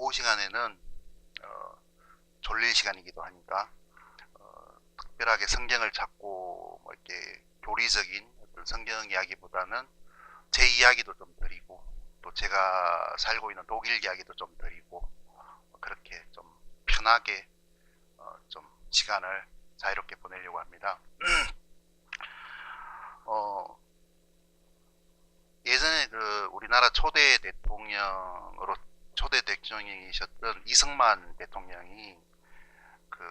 오후 시간에는 졸릴 시간이기도 하니까 특별하게 성경을 찾고 뭐 이렇게 교리적인 어떤 성경 이야기보다는 제 이야기도 좀 드리고 또 제가 살고 있는 독일 이야기도 좀 드리고 그렇게 좀 편하게 좀 시간을 자유롭게 보내려고 합니다. 어, 예전에 그 우리나라 초대 대통령이셨던 이승만 대통령이 그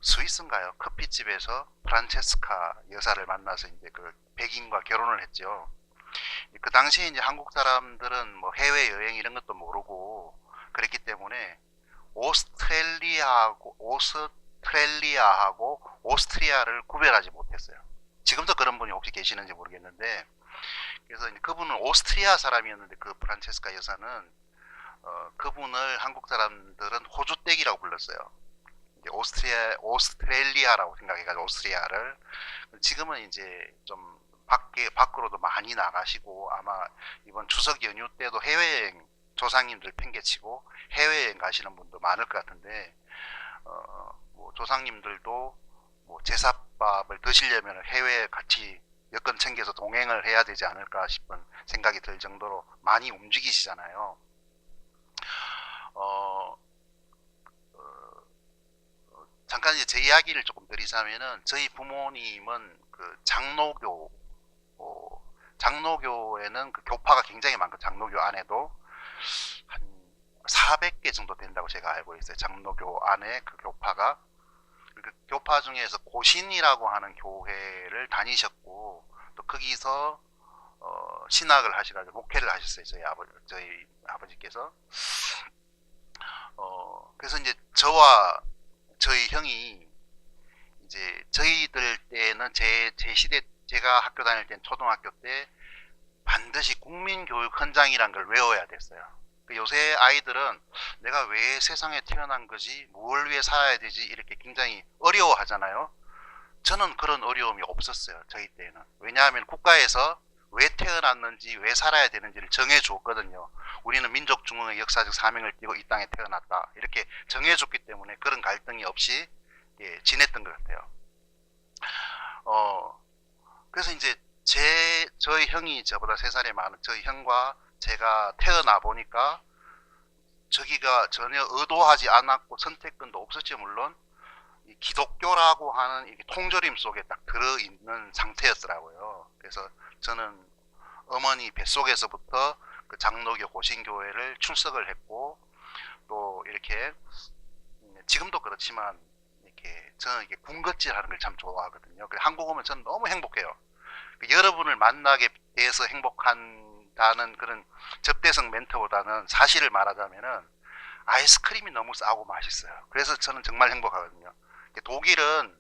스위스인가요? 커피집에서 프란체스카 여사를 만나서 이제 그 백인과 결혼을 했죠. 그 당시에 이제 한국 사람들은 뭐 해외 여행 이런 것도 모르고 그랬기 때문에 오스트레일리아하고 오스트리아를 구별하지 못했어요. 지금도 그런 분이 혹시 계시는지 모르겠는데, 그래서 그분은 오스트리아 사람이었는데 그 프란체스카 여사는 그분을 한국 사람들은 호주댁이라고 불렀어요. 이제 오스트레일리아라고 생각해가지고 오스트리아를. 지금은 이제 좀 밖으로도 많이 나가시고 아마 이번 추석 연휴 때도 해외여행 조상님들 팽개치고 해외여행 가시는 분도 많을 것 같은데, 뭐 조상님들도 뭐 제사밥을 드시려면 해외에 같이 여권 챙겨서 동행을 해야 되지 않을까 싶은 생각이 들 정도로 많이 움직이시잖아요. 어, 잠깐 이제 제 이야기를 조금 드리자면은 저희 부모님은 그 장로교에는 그 교파가 굉장히 많고 장로교 안에도 한 400개 정도 된다고 제가 알고 있어요. 장로교 안에 그 교파가. 그 교파 중에서 고신이라고 하는 교회를 다니셨고 또 거기서 신학을 하시가지고 목회를 하셨어요. 저희 아버지께서. 그래서 이제 저와 저희 형이 이제 저희들 때는 제 시대 제가 학교 다닐 땐 초등학교 때 반드시 국민교육 헌장이란 걸 외워야 됐어요. 요새 아이들은 내가 왜 세상에 태어난 거지, 뭘 위해 살아야 되지 이렇게 굉장히 어려워하잖아요. 저는 그런 어려움이 없었어요. 저희 때는. 왜냐하면 국가에서 왜 태어났는지 왜 살아야 되는지를 정해줬거든요. 우리는 민족중흥의 역사적 사명을 띠고 이 땅에 태어났다 이렇게 정해줬기 때문에 그런 갈등이 없이 지냈던 것 같아요. 그래서 이제 저희 형이 저보다 3살이 많은 저희 형과 제가 태어나 보니까 저기가 전혀 의도하지 않았고 선택권도 없었지 물론 이 기독교라고 하는 이 통조림 속에 딱 들어있는 상태였더라고요. 그래서 저는 어머니 뱃속에서부터 그 장로교 고신교회를 출석을 했고 또 이렇게 지금도 그렇지만 이렇게 저는 이렇게 군것질하는 걸 참 좋아하거든요. 한국 오면 저는 너무 행복해요. 여러분을 만나게 돼서 행복한다는 그런 접대성 멘트보다는 사실을 말하자면은 아이스크림이 너무 싸고 맛있어요. 그래서 저는 정말 행복하거든요. 독일은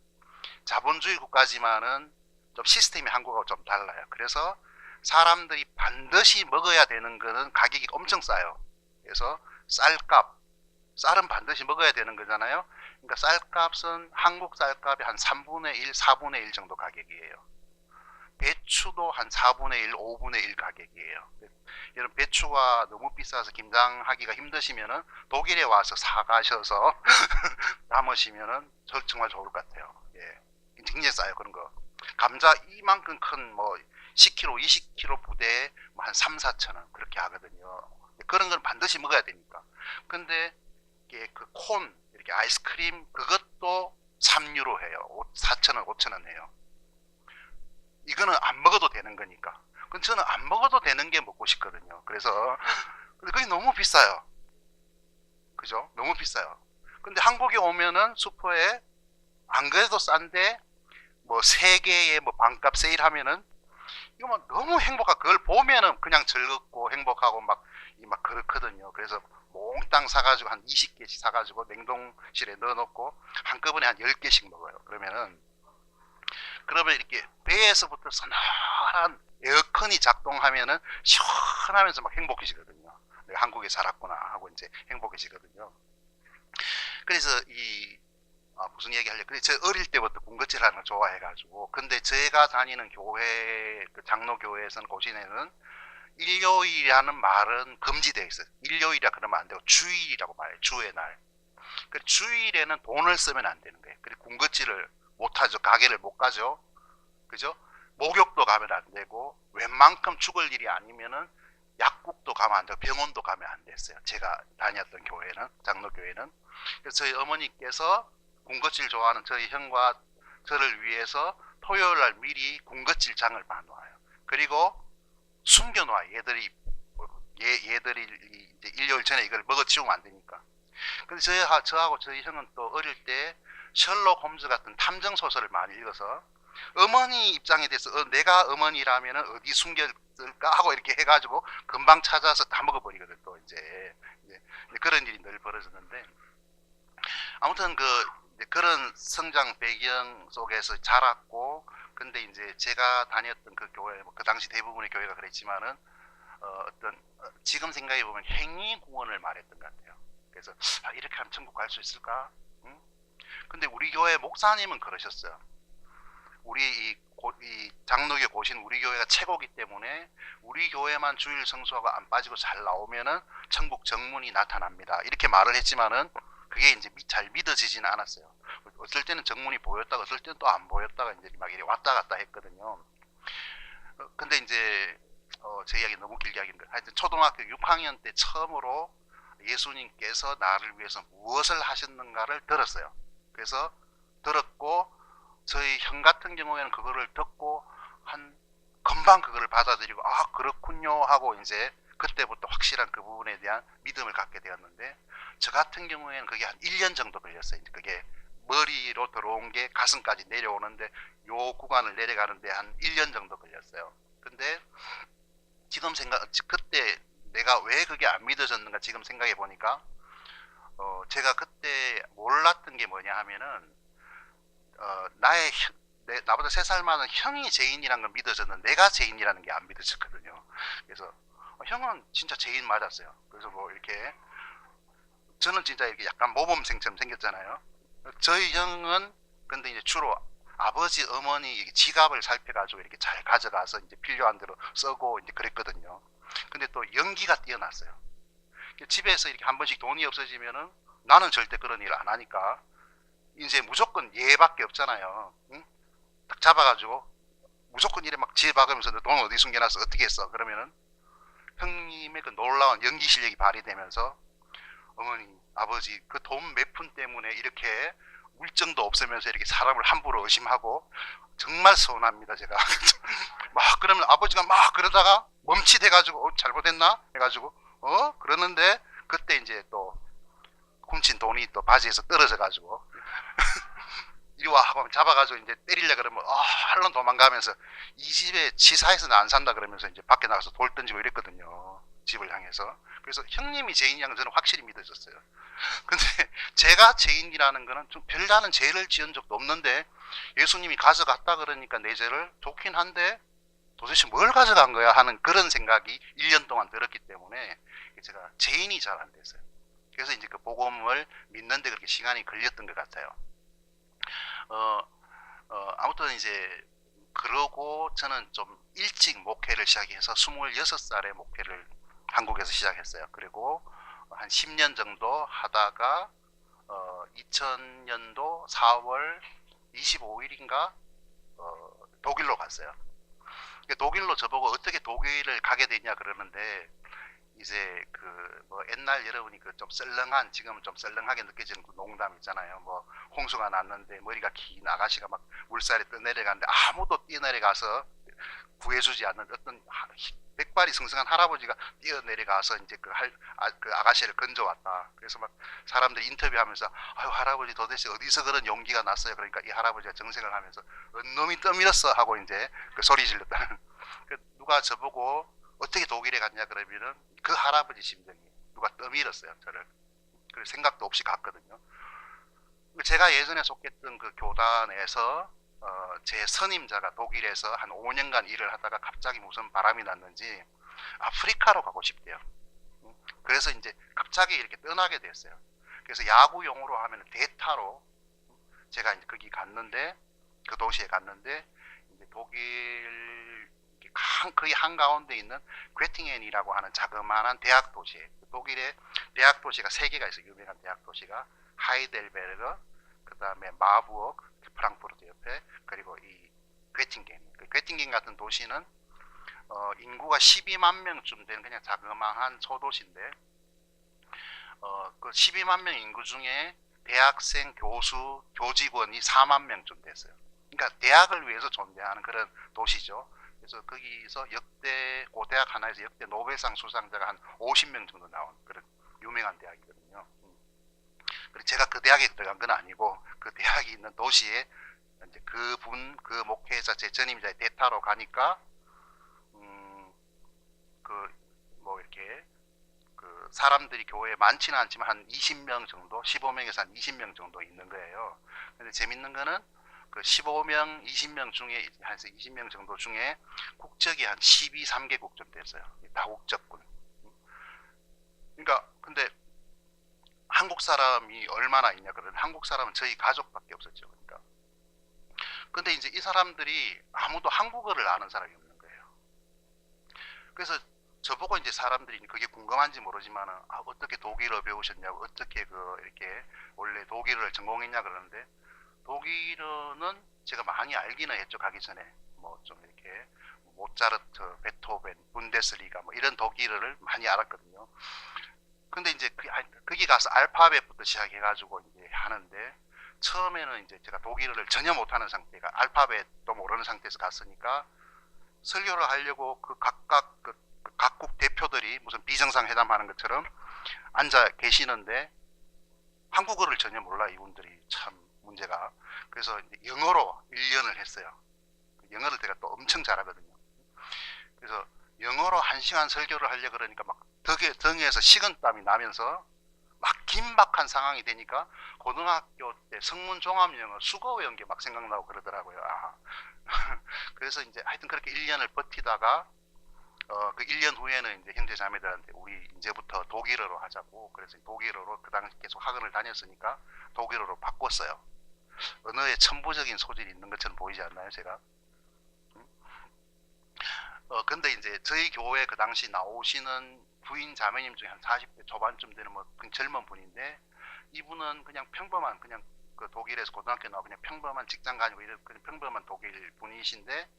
자본주의 국가지만은 좀 시스템이 한국하고 좀 달라요. 그래서 사람들이 반드시 먹어야 되는 거는 가격이 엄청 싸요. 그래서 쌀은 반드시 먹어야 되는 거잖아요. 그러니까 쌀값은 한국 쌀값의 한 3분의 1, 4분의 1 정도 가격이에요. 배추도 한 4분의 1, 5분의 1 가격이에요. 여러분 배추가 너무 비싸서 김장하기가 힘드시면은 독일에 와서 사가셔서 담으시면은 정말 좋을 것 같아요. 예, 굉장히 싸요 그런 거. 감자 이만큼 큰 뭐 10kg, 20kg 부대에 한 3, 4천 원 그렇게 하거든요. 그런 건 반드시 먹어야 되니까. 근데 그 콘 이렇게 아이스크림 그것도 3유로 해요. 4천 원, 5천 원 해요. 이거는 안 먹어도 되는 거니까. 그럼 저는 안 먹어도 되는 게 먹고 싶거든요. 그래서 근데 그게 너무 비싸요. 그죠? 너무 비싸요. 근데 한국에 오면은 슈퍼에 안 그래도 싼데 뭐 3개에 뭐 반값 세일하면은 이거 막 너무 행복하고 그걸 보면은 그냥 즐겁고 행복하고 막 그렇거든요. 그래서 몽땅 사가지고 한 20개씩 사가지고 냉동실에 넣어놓고 한꺼번에 한 10개씩 먹어요. 그러면 이렇게 배에서부터 서늘한 에어컨이 작동하면은 시원하면서 막 행복해지거든요. 내가 한국에 살았구나 하고 이제 행복해지거든요. 그래서 무슨 얘기 하려고 그래. 저 어릴 때부터 군것질 하는 걸 좋아해가지고 근데 제가 다니는 교회 그 장로교회에서는 고신에는 일요일이라는 말은 금지되어 있어요. 일요일이라 그러면 안 되고 주일이라고 말해요. 주의 날. 그 주일에는 돈을 쓰면 안 되는 거예요. 그리고 군것질을 못 하죠. 가게를 못 가죠. 그죠? 목욕도 가면 안 되고 웬만큼 죽을 일이 아니면은 약국도 가면 안 되고 병원도 가면 안 됐어요. 제가 다녔던 교회는, 장로교회는. 그래서 저희 어머니께서 군것질 좋아하는 저희 형과 저를 위해서 토요일 날 미리 군것질 장을 봐놓아요. 그리고 숨겨놔요. 얘들이 이제 일요일 전에 이걸 먹어치우면 안 되니까. 근데 저하고 저희 형은 또 어릴 때 셜록 홈즈 같은 탐정 소설을 많이 읽어서 어머니 입장에 대해서 내가 어머니라면 어디 숨겼을까 하고 이렇게 해가지고 금방 찾아서 다 먹어버리거든. 또 이제 그런 일이 늘 벌어졌는데, 아무튼 그런 성장 배경 속에서 자랐고, 근데 이제 제가 다녔던 그 교회, 그 당시 대부분의 교회가 그랬지만은 지금 생각해 보면 행위 구원을 말했던 것 같아요. 그래서 이렇게 하면 천국 갈 수 있을까? 응? 근데 우리 교회 목사님은 그러셨어요. 우리 이 장로교 고신 우리 교회가 최고기 때문에 우리 교회만 주일 성수하고 안 빠지고 잘 나오면은 천국 정문이 나타납니다. 이렇게 말을 했지만은 그게 이제 잘 믿어지지는 않았어요. 어떨 때는 정문이 보였다가 어떨 때는 또 안 보였다가 이제 막 이렇게 왔다 갔다 했거든요. 근데 이제 제 이야기 너무 길게 하긴데, 하여튼 초등학교 6학년 때 처음으로 예수님께서 나를 위해서 무엇을 하셨는가를 들었어요. 그래서 들었고, 저희 형 같은 경우에는 그거를 듣고 금방 그거를 받아들이고 그렇군요 하고 이제 그때부터 확실한 그 부분에 대한 믿음을 갖게 되었는데, 저 같은 경우에는 그게 한 1년 정도 걸렸어요. 그게 머리로 들어온 게 가슴까지 내려오는데 요 구간을 내려가는데 한 1년 정도 걸렸어요. 근데 지금 그때 내가 왜 그게 안 믿어졌는가 지금 생각해 보니까, 제가 그때 몰랐던 게 뭐냐 하면은, 나보다 3살 많은 형이 죄인이라는 걸 믿어졌는데 내가 죄인이라는 게 안 믿어졌거든요. 그래서 형은 진짜 죄인 맞았어요. 그래서 뭐 이렇게 저는 진짜 이렇게 약간 모범생처럼 생겼잖아요. 저희 형은 근데 이제 주로 아버지 어머니 지갑을 살펴가지고 이렇게 잘 가져가서 이제 필요한 대로 쓰고 이제 그랬거든요. 근데 또 연기가 뛰어났어요. 집에서 이렇게 한 번씩 돈이 없어지면은 나는 절대 그런 일 안 하니까 이제 무조건 얘밖에 없잖아요. 응? 딱 잡아가지고 무조건 이래 막 지혜 박으면서 돈 어디 숨겨놨어 어떻게 했어 그러면은 형님의 그 놀라운 연기 실력이 발휘되면서 어머니 아버지 그 돈 몇 푼 때문에 이렇게 물정도 없으면서 이렇게 사람을 함부로 의심하고 정말 서운합니다 제가. 막 그러면 아버지가 막 그러다가 멈칫해가지고 잘못했나 해가지고 그러는데 그때 이제 또 훔친 돈이 또 바지에서 떨어져가지고 이리 와 하고 잡아가지고 이제 때리려 그러면 할론 도망가면서 이 집에 치사해서는 안 산다 그러면서 이제 밖에 나가서 돌 던지고 이랬거든요. 집을 향해서. 그래서 형님이 죄인이라는 저는 확실히 믿어졌어요. 근데 제가 죄인이라는 거는 좀 별다른 죄를 지은 적도 없는데 예수님이 가져갔다 그러니까 내 죄를 좋긴 한데 도대체 뭘 가져간 거야 하는 그런 생각이 1년 동안 들었기 때문에 제가 죄인이 잘 안 됐어요. 그래서 이제 그 복음을 믿는데 그렇게 시간이 걸렸던 것 같아요. 아무튼 이제 그러고 저는 좀 일찍 목회를 시작해서 26살에 목회를 한국에서 시작했어요. 그리고 한 10년 정도 하다가 2000년도 4월 25일인가 독일로 갔어요. 독일로 저보고 어떻게 독일을 가게 됐냐 그러는데, 이제 뭐 옛날 여러분이 좀 썰렁한, 지금은 좀 썰렁하게 느껴지는 그 농담 있잖아요. 뭐 홍수가 났는데 머리가 긴 아가씨가 막 물살에 떠내려가는데 아무도 뛰어내려가서 구해주지 않는 어떤 백발이 승승한 할아버지가 뛰어내려가서 이제 그 아가씨를 건져왔다. 그래서 막 사람들이 인터뷰하면서 아유 할아버지 도대체 어디서 그런 용기가 났어요. 그러니까 이 할아버지가 정색을 하면서 언놈이 떠밀었어 하고 이제 그 소리 질렀다는. 누가 저보고 어떻게 독일에 갔냐 그러면은 그 할아버지 심정이 누가 떠밀었어요 저를. 그래서 생각도 없이 갔거든요. 제가 예전에 속했던 그 교단에서 제 선임자가 독일에서 한 5년간 일을 하다가 갑자기 무슨 바람이 났는지 아프리카로 가고 싶대요. 그래서 이제 갑자기 이렇게 떠나게 됐어요. 그래서 야구 용어로 하면 대타로 제가 이제 거기 갔는데, 그 도시에 갔는데 이제 독일 거의 한가운데 있는 괴팅엔이라고 하는 자그마한 대학 도시에, 독일의 대학 도시가 세 개가 있어요. 유명한 대학 도시가 하이델베르그, 그 다음에 마부르크, 프랑크푸르트 옆에, 그리고 이 괴팅겐. 그 괴팅겐 같은 도시는 인구가 12만 명쯤 되는 그냥 자그마한 소도시인데, 그 12만 명 인구 중에 대학생, 교수, 교직원이 4만 명쯤 됐어요. 그러니까 대학을 위해서 존재하는 그런 도시죠. 그래서 거기서 역대 고대학 하나에서 역대 노벨상 수상자가 한 50명 정도 나온 그런 유명한 대학이거든요. 그리고 제가 그 대학에 들어간 건 아니고 그 대학이 있는 도시에 이제 그 목회자 제 전임자 대타로 가니까 이렇게 그 사람들이 교회에 많지는 않지만 한 20명 정도, 15명에서 한 20명 정도 있는 거예요. 근데 재밌는 거는 그 15명, 20명 중에 한 20명 정도 중에 국적이 한 12, 3개국 좀 됐어요. 다국적군. 그러니까 근데 한국 사람이 얼마나 있냐 그러면 한국 사람은 저희 가족밖에 없었죠. 그러니까. 근데 이제 이 사람들이 아무도 한국어를 아는 사람이 없는 거예요. 그래서 저보고 이제 사람들이 그게 궁금한지 모르지만 어떻게 독일어 배우셨냐고, 어떻게 이렇게 원래 독일어를 전공했냐 그러는데, 독일어는 제가 많이 알기는 했죠. 가기 전에 뭐 좀 이렇게 모차르트, 베토벤, 분데스리가 뭐 이런 독일어를 많이 알았거든요. 근데 이제 거기 가서 알파벳부터 시작해가지고 이제 하는데, 처음에는 이제 제가 독일어를 전혀 못하는 상태가 알파벳도 모르는 상태에서 갔으니까 설교를 하려고 각국 대표들이 무슨 비정상회담 하는 것처럼 앉아 계시는데 한국어를 전혀 몰라. 이분들이 참 문제가. 그래서 영어로 1년을 했어요. 영어를 제가 또 엄청 잘하거든요. 그래서 영어로 1시간 설교를 하려고 그러니까 막 등에서 식은땀이 나면서 막 긴박한 상황이 되니까 고등학교 때 성문 종합영어 수거 외운 게 막 생각나고 그러더라고요. 그래서 이제 하여튼 그렇게 1년을 버티다가 그 1년 후에는 이제 형제 자매들한테 우리 이제부터 독일어로 하자고, 그래서 독일어로 그 당시 계속 학원을 다녔으니까 독일어로 바꿨어요. 언어에 천부적인 소질이 있는 것처럼 보이지 않나요, 제가? 근데 이제 저희 교회 그 당시 나오시는 부인 자매님 중에 한 40대 초반쯤 되는 뭐 젊은 분인데, 이분은 그냥 평범한 그냥 그 독일에서 고등학교 나오고 그냥 평범한 직장 가지고 이런 그냥 평범한 독일 분이신데,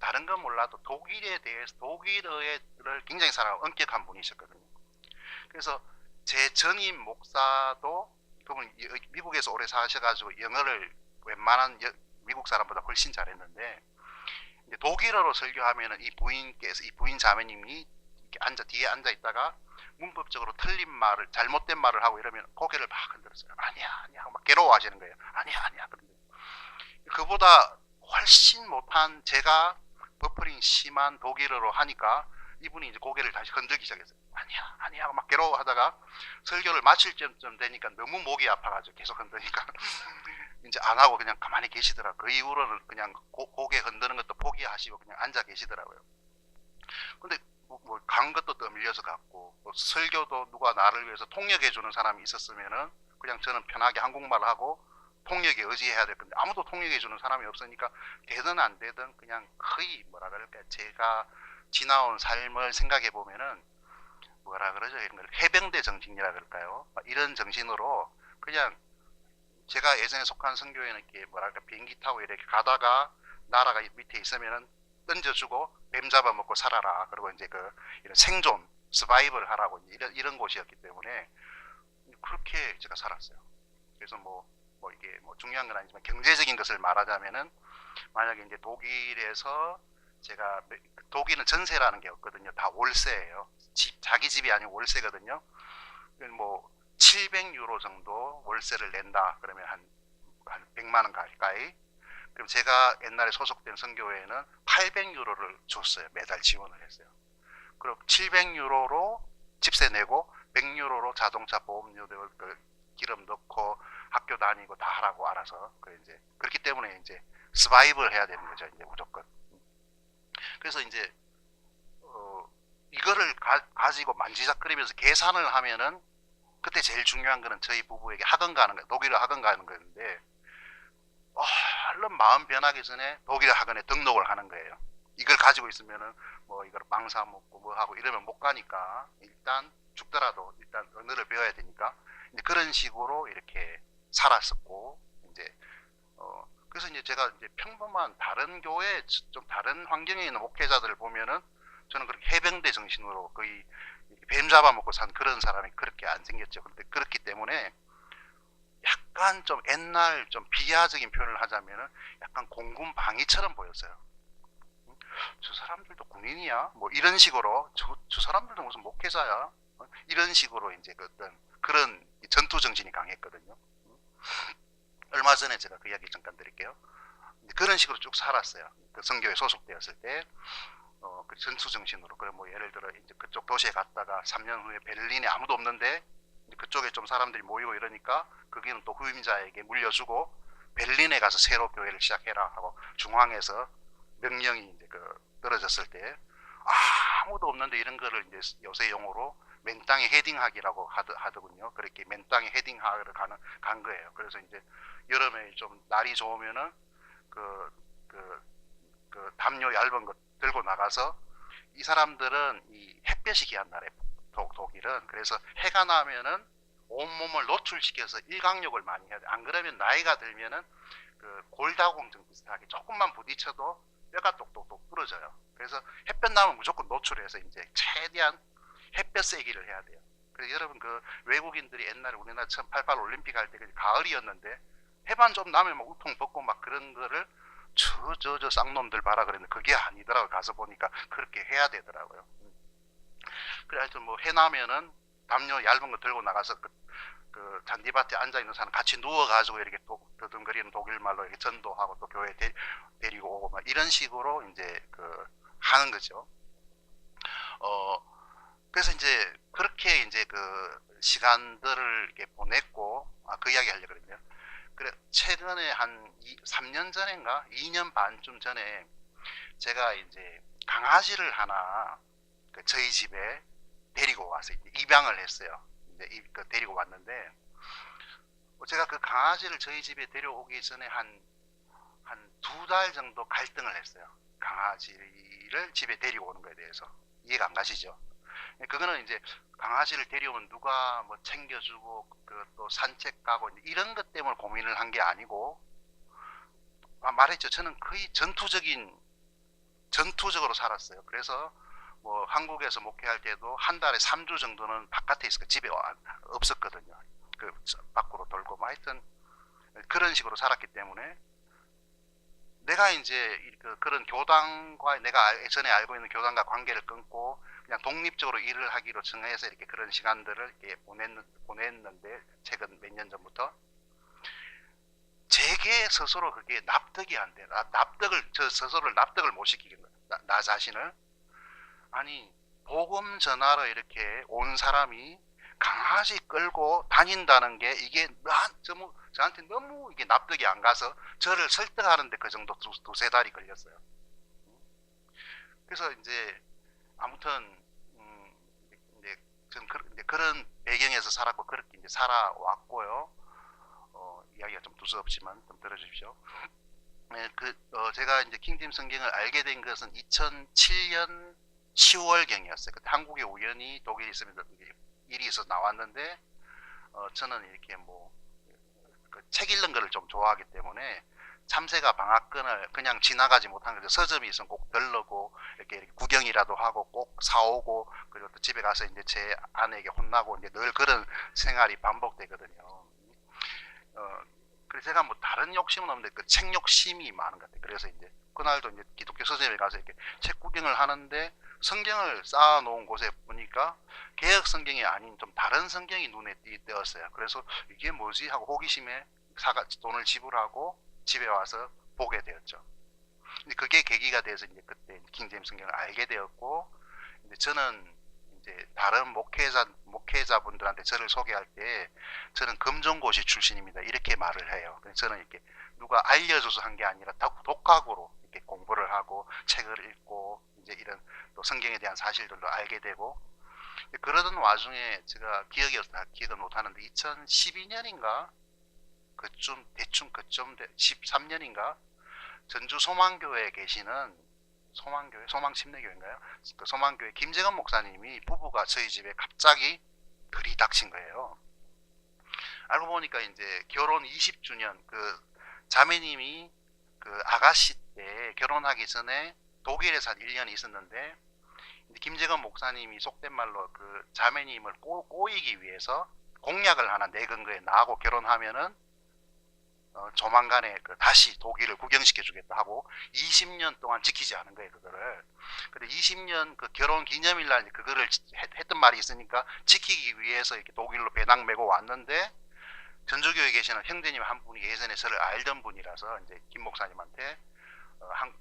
다른 건 몰라도 독일에 대해서 독일어를 굉장히 잘하고 엄격한 분이셨거든요. 그래서 제 전임 목사도 그분 미국에서 오래 사셔가지고 영어를 웬만한 미국 사람보다 훨씬 잘했는데, 이제 독일어로 설교하면은 이 부인 자매님이 이렇게 뒤에 앉아 있다가 문법적으로 틀린 말을, 잘못된 말을 하고 이러면 고개를 막 흔들었어요. 아니야 하고 막 괴로워하시는 거예요. 아니야. 그런데 그보다 훨씬 못한 제가 버퍼링 심한 독일어로 하니까 이분이 이제 고개를 다시 흔들기 시작했어요. 아니야 하고 막 괴로워하다가 설교를 마칠 쯤 되니까 너무 목이 아파가지고 계속 흔드니까 이제 안 하고 그냥 가만히 계시더라고요. 그 이후로는 그냥 고개 흔드는 것도 포기하시고 그냥 앉아 계시더라고요. 근데 간 것도 떠밀려서 갔고, 설교도 누가 나를 위해서 통역해주는 사람이 있었으면은 그냥 저는 편하게 한국말을 하고 통역에 의지해야 될 건데, 아무도 통역해주는 사람이 없으니까 되든 안 되든 그냥 거의 뭐라 그럴까요, 제가 지나온 삶을 생각해 보면은 뭐라 그러죠, 이런 걸 해병대 정신이라 그럴까요, 이런 정신으로 그냥 제가 예전에 속한 선교회는 이렇게 뭐랄까 비행기 타고 이렇게 가다가 나라가 밑에 있으면은 던져주고 뱀 잡아먹고 살아라, 그리고 이제 이런 생존 서바이벌 하라고 이런 곳이었기 때문에 그렇게 제가 살았어요. 그래서 이게 중요한 건 아니지만 경제적인 것을 말하자면은, 만약에 이제 독일에서 제가 독일은 전세라는 게 없거든요. 다 월세예요. 자기 집이 아니고 월세거든요. 700유로 정도 월세를 낸다 그러면 한 100만 원 가까이. 그럼 제가 옛날에 소속된 선교회에는 800유로를 줬어요. 매달 지원을 했어요. 그럼 700유로로 집세 내고 100유로로 자동차 보험료 기름 넣고 학교 다니고 다 하라고 알아서. 이제 그렇기 때문에 이제 서바이벌 해야 되는 거죠, 이제 무조건. 그래서 이제 이거를 가지고 만지작거리면서 계산을 하면은, 그때 제일 중요한 거는 저희 부부에게 학원 가는 거예요. 독일어 학원 가는 건데, 얼른 마음 변하기 전에 독일어 학원에 등록을 하는 거예요. 이걸 가지고 있으면은 뭐 이걸 빵 사 먹고 뭐 하고 이러면 못 가니까 일단 죽더라도 일단 언어를 배워야 되니까 이제 그런 식으로 이렇게 살았었고 이제 그래서 이제 제가 이제 평범한 다른 교회 좀 다른 환경에 있는 목회자들을 보면은 저는 그렇게 해병대 정신으로 거의 뱀 잡아먹고 산 그런 사람이 그렇게 안 생겼죠. 그런데 그렇기 때문에 약간 좀 옛날 좀 비하적인 표현을 하자면은 약간 공군 방위처럼 보였어요. 저 사람들도 군인이야? 뭐 이런 식으로 저 사람들도 무슨 목회자야? 이런 식으로 이제 그 어떤 그런 전투 정신이 강했거든요. 얼마 전에 제가 그 이야기 잠깐 드릴게요. 그런 식으로 쭉 살았어요. 그 선교에 소속되었을 때, 그 전투 정신으로. 그래, 뭐, 예를 들어, 이제 그쪽 도시에 갔다가 3년 후에 베를린에 아무도 없는데, 그쪽에 좀 사람들이 모이고 이러니까, 거기는 또 후임자에게 물려주고, 베를린에 가서 새로 교회를 시작해라 하고, 중앙에서 명령이 이제 떨어졌을 때, 아무도 없는데 이런 거를 이제 요새 용어로 맨 땅에 헤딩하기라고 하더군요. 그렇게 맨 땅에 헤딩하러 간 거예요. 그래서 이제 여름에 좀 날이 좋으면은 그, 그, 담요 얇은 거 들고 나가서 이 사람들은 이 햇볕이 귀한 나라에 독일은 그래서 해가 나면은 온몸을 노출시켜서 일광욕을 많이 해야 돼. 안 그러면 나이가 들면은 그 골다공증 비슷하게 조금만 부딪혀도 뼈가 똑똑똑 부러져요. 그래서 햇볕 나면 무조건 노출해서 이제 최대한 햇볕 쐬기를 해야 돼요. 그래서 여러분 그 외국인들이 옛날에 우리나라 1988 올림픽 할 때 가을이었는데 해만 좀 나면 막 우통 벗고 막 그런 거를 저 쌍놈들 봐라 그랬는데 그게 아니더라고요. 가서 보니까 그렇게 해야 되더라고요. 그래 하여튼 뭐 해나면은 담요 얇은 거 들고 나가서 그 잔디밭에 앉아 있는 사람 같이 누워가지고 이렇게 더듬거리는 독일 말로 이렇게 전도하고 또 교회 데리고 오고 막 이런 식으로 이제 하는 거죠. 그래서 이제 그렇게 이제 그 시간들을 이렇게 보냈고 그 이야기 하려고 그랬네요. 그래 최근에 한 3년 전인가 2년 반쯤 전에 제가 이제 강아지를 하나 저희 집에 데리고 와서 입양을 했어요. 이제 데리고 왔는데 제가 그 강아지를 저희 집에 데려오기 전에 한 2달 정도 갈등을 했어요. 강아지를 집에 데리고 오는 거에 대해서 이해가 안 가시죠? 그거는 이제 강아지를 데려오면 누가 뭐 챙겨주고 또 산책 가고 이런 것 때문에 고민을 한 게 아니고 말했죠. 저는 거의 전투적으로 살았어요. 그래서 뭐 한국에서 목회할 때도 한 달에 3주 정도는 바깥에 있었고 집에 없었거든요. 그 밖으로 돌고 뭐 하여튼 그런 식으로 살았기 때문에 내가 이제 그런 교당과 내가 전에 알고 있는 교당과 관계를 끊고 그냥 독립적으로 일을 하기로 정해서 이렇게 그런 시간들을 이렇게 보냈는데 최근 몇 년 전부터 제게 스스로 그게 납득이 안 돼. 저 스스로를 납득을 못 시키겠는 나 자신을. 아니 복음 전하러 이렇게 온 사람이 강아지 끌고 다닌다는 게 이게 저한테 너무 이게 납득이 안 가서 저를 설득하는데 그 정도 두세 달이 걸렸어요. 그래서 이제 아무튼 이제 전 그런 배경에서 살았고 그렇게 이제 살아왔고요. 이야기가 좀 두서없지만 좀 들어주십시오. 네, 제가 이제 킹잼 성경을 알게 된 것은 2007년 10월경이었어요. 그때 한국에 우연히 독일에 있으면 일이 있어서 나왔는데 저는 이렇게 뭐 책 읽는 거를 좀 좋아하기 때문에 참새가 방앗간을 그냥 지나가지 못한 거죠. 서점이 있으면 꼭 들르고 이렇게 구경이라도 하고 꼭 사오고 그리고 또 집에 가서 이제 제 아내에게 혼나고 이제 늘 그런 생활이 반복되거든요. 그래서 제가 뭐 다른 욕심은 없는데 그 책 욕심이 많은 것 같아요. 그래서 이제 그날도 이제 기독교 서점에 가서 이렇게 책 구경을 하는데 성경을 쌓아놓은 곳에 보니까 개혁 성경이 아닌 좀 다른 성경이 눈에 띄었어요. 그래서 이게 뭐지 하고 호기심에 돈을 지불하고 집에 와서 보게 되었죠. 그게 계기가 돼서 이제 그때 킹제임스 성경을 알게 되었고, 이제 저는 이제 다른 목회자분들한테 저를 소개할 때 저는 금종고시 출신입니다. 이렇게 말을 해요. 저는 이렇게 누가 알려줘서 한 게 아니라 독학으로 이렇게 공부를 하고 책을 읽고 이제 이런 또 성경에 대한 사실들도 알게 되고 그러던 와중에 제가 기억을 못 하는데 2012년인가 대충 그쯤 13년인가 전주 소망교회에 계시는 소망교회, 소망침례교회인가요? 그 소망교회 김재건 목사님이 부부가 저희 집에 갑자기 들이닥친 거예요. 알고 보니까 이제 결혼 20주년 그 자매님이 그 아가씨 때 결혼하기 전에 독일에서 한 1년 있었는데 김재건 목사님이 속된 말로 그 자매님을 꼬이기 위해서 공약을 하나 내건 거에 나하고 결혼하면은 조만간에 그 다시 독일을 구경시켜 주겠다 하고 20년 동안 지키지 않은 거예요, 그거를. 근데 20년 그 결혼 기념일날 그거를 했던 말이 있으니까 지키기 위해서 이렇게 독일로 배낭 메고 왔는데 전주교에 계시는 형제님 한 분이 예전에 저를 알던 분이라서 이제 김 목사님한테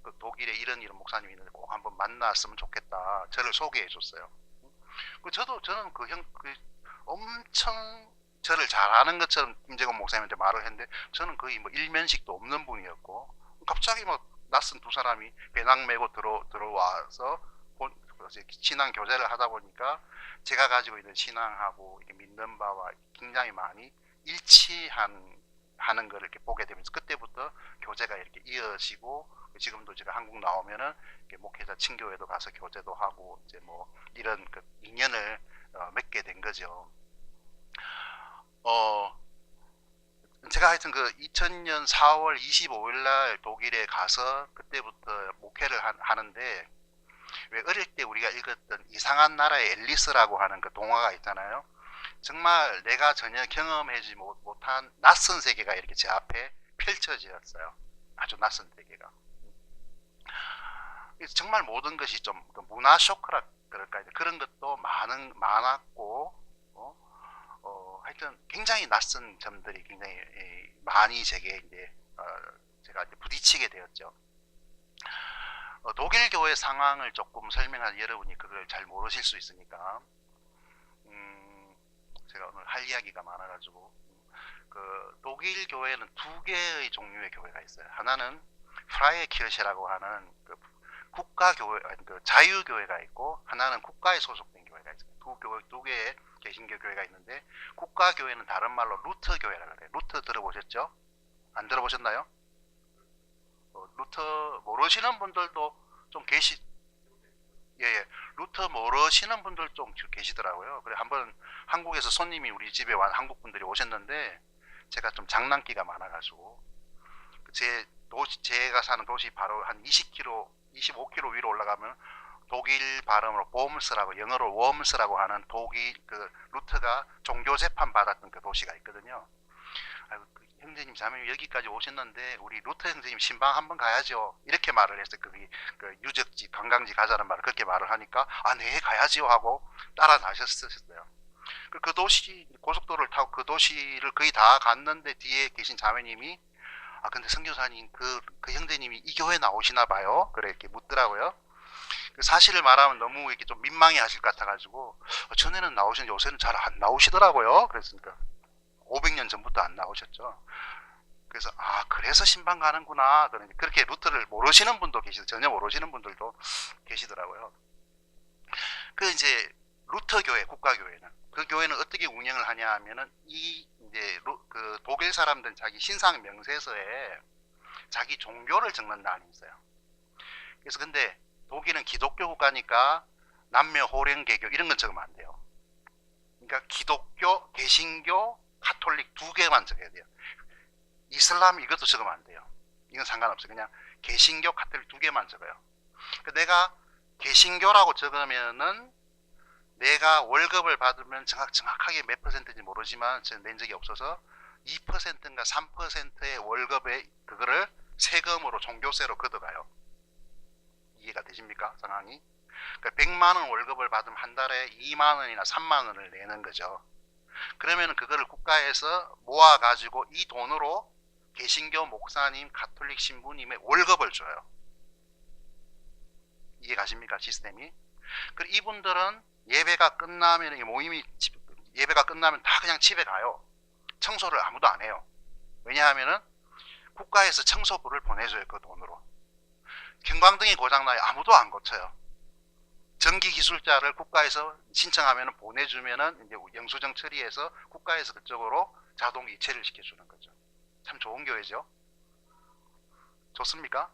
그 독일에 이런 목사님이 있는데 꼭 한번 만났으면 좋겠다. 저를 소개해 줬어요. 저는 그 엄청 저를 잘 아는 것처럼 김재건 목사님한테 말을 했는데 저는 거의 뭐 일면식도 없는 분이었고 갑자기 뭐 낯선 두 사람이 배낭 메고 들어와서 신앙 교제를 하다 보니까 제가 가지고 있는 신앙하고 믿는 바와 굉장히 많이 일치하는 걸 이렇게 보게 되면서 그때부터 교제가 이렇게 이어지고 지금도 제가 한국 나오면은 목회자 친교회도 가서 교제도 하고 이제 뭐 이런 그 인연을 맺게 된 거죠. 제가 하여튼 그 2000년 4월 25일 날 독일에 가서 그때부터 목회를 하는데 왜 어릴 때 우리가 읽었던 이상한 나라의 앨리스라고 하는 그 동화가 있잖아요. 정말 내가 전혀 경험하지 못한 낯선 세계가 이렇게 제 앞에 펼쳐졌어요. 아주 낯선 세계가. 정말 모든 것이 좀 문화 쇼크라 그럴까요? 그런 것도 많았고, 하여튼 굉장히 낯선 점들이 굉장히 많이 제게 이제 제가 이제 부딪히게 되었죠. 독일 교회 상황을 조금 설명할 여러분이 그걸 잘 모르실 수 있으니까 제가 오늘 할 이야기가 많아가지고 그 독일 교회는 두 개의 종류의 교회가 있어요. 하나는 프라이에 키르시라고 하는 그 국가교회, 그 자유교회가 있고 하나는 국가에 소속된 교회가 있어요. 두 개의 개신교 교회가 있는데 국가교회는 다른 말로 루터교회라고 그래요. 루터 들어보셨죠? 안 들어보셨나요? 루터 모르시는 분들도 좀 예, 루터 모르시는 분들 좀 계시더라고요. 그래 한번 한국에서 손님이 우리 집에 와 한국 분들이 오셨는데 제가 좀 장난기가 많아가지고 제가 사는 도시 바로 한 20km, 25km 위로 올라가면 독일 발음으로 봄스라고 영어로 웜스라고 하는 독일 그 루터가 종교 재판 받았던 그 도시가 있거든요. 아이고, 형제님 자매님 여기까지 오셨는데 우리 루터 형제님 신방 한번 가야죠 이렇게 말을 했어요. 그 유적지 관광지 가자는 말을 그렇게 말을 하니까 네 가야지요 하고 따라 나셨었어요. 그 도시 고속도로를 타고 그 도시를 거의 다 갔는데 뒤에 계신 자매님이 근데 선교사님 그 형제님이 이 교회 나오시나 봐요. 그래 이렇게 묻더라고요. 그 사실을 말하면 너무 이렇게 좀 민망해 하실 것 같아가지고 전에는 나오셨는데 요새는 잘 안 나오시더라고요. 그랬으니까 500년 전부터 안 나오셨죠. 그래서 그래서 신방 가는구나. 그렇게 루터를 모르시는 분도 계시고 전혀 모르시는 분들도 계시더라고요. 그 이제 루터 교회, 국가교회는 그 교회는 어떻게 운영을 하냐 하면은 이제 그 독일 사람들은 자기 신상 명세서에 자기 종교를 적는 난이 있어요. 그래서 근데 독일은 기독교 국가니까 남녀 호령 개교 이런 건 적으면 안 돼요. 그러니까 기독교, 개신교, 가톨릭 두 개만 적어야 돼요. 이슬람 이것도 적으면 안 돼요. 이건 상관없어요. 그냥 개신교, 가톨릭 두 개만 적어요. 그러니까 내가 개신교라고 적으면은 내가 월급을 받으면 정확하게 몇 퍼센트인지 모르지만 저는 낸 적이 없어서 2%인가 3%의 월급에 그거를 세금으로 종교세로 걷어가요. 이해가 되십니까? 상황이? 그러니까 100만원 월급을 받으면 한 달에 2만원이나 3만원을 내는 거죠. 그러면 그거를 국가에서 모아가지고 이 돈으로 개신교 목사님, 가톨릭 신부님의 월급을 줘요. 이해 가십니까? 시스템이? 그리고 이분들은 예배가 끝나면 예배가 끝나면 다 그냥 집에 가요. 청소를 아무도 안 해요. 왜냐하면은 국가에서 청소부를 보내줘요. 그 돈으로. 경광등이 고장나요. 아무도 안 고쳐요. 전기기술자를 국가에서 신청하면 보내주면은 이제 영수증 처리해서 국가에서 그쪽으로 자동 이체를 시켜주는 거죠. 참 좋은 교회죠. 좋습니까?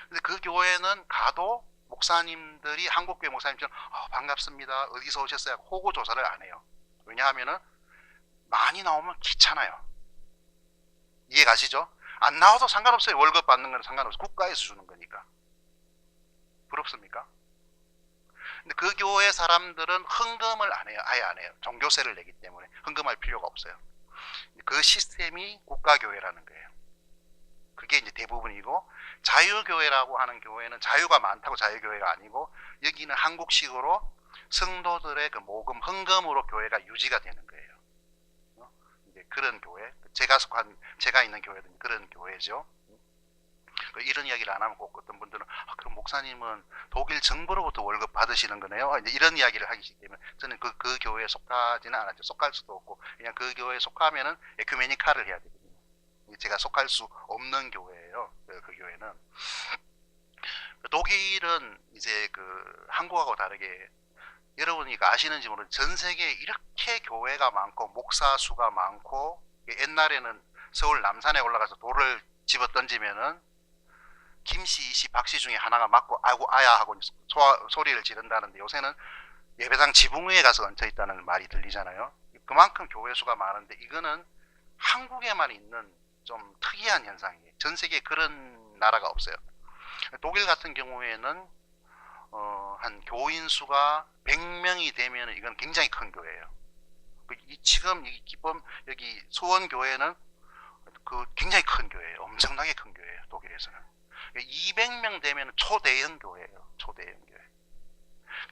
근데 그 교회는 가도 목사님들이 한국교회 목사님처럼 반갑습니다. 어디서 오셨어요? 호구 조사를 안 해요. 왜냐하면은 많이 나오면 귀찮아요. 이해 가시죠? 안 나와도 상관없어요. 월급 받는 건 상관없어요. 국가에서 주는 거니까. 부럽습니까? 근데 그 교회 사람들은 헌금을 안 해요. 아예 안 해요. 종교세를 내기 때문에 헌금할 필요가 없어요. 그 시스템이 국가교회라는 거예요. 그게 이제 대부분이고, 자유교회라고 하는 교회는 자유가 많다고 자유교회가 아니고, 여기는 한국식으로 성도들의 그 모금 헌금으로 교회가 유지가 되는 거예요. 이제 그런 교회, 제가 있는 교회도 그런 교회죠. 이런 이야기를 안 하면 꼭 어떤 분들은 그럼 목사님은 독일 정부로부터 월급 받으시는 거네요. 이제 이런 이야기를 하기 때문에 저는 그 교회에 속하지는 않았죠. 속할 수도 없고 그냥 그 교회에 속하면은 에큐메니카를 해야 되거든요. 제가 속할 수 없는 교회예요. 그 교회는. 독일은 이제 그 한국하고 다르게 여러분이 아시는지 모르는데 전 세계에 이렇게 교회가 많고 목사 수가 많고, 옛날에는 서울 남산에 올라가서 돌을 집어 던지면은 김씨, 이씨, 박씨 중에 하나가 맞고 아이고 아야 하고 소리를 지른다는데, 요새는 예배당 지붕 위에 가서 얹혀 있다는 말이 들리잖아요. 그만큼 교회 수가 많은데 이거는 한국에만 있는 좀 특이한 현상이에요. 전 세계에 그런 나라가 없어요. 독일 같은 경우에는 한 교인 수가 100명이 되면 이건 굉장히 큰 교회예요. 지금 여기 수원교회는 굉장히 큰 교회예요. 엄청나게 큰 교회예요. 독일에서는. 200명 되면 초대형 교회예요. 초대형 교회.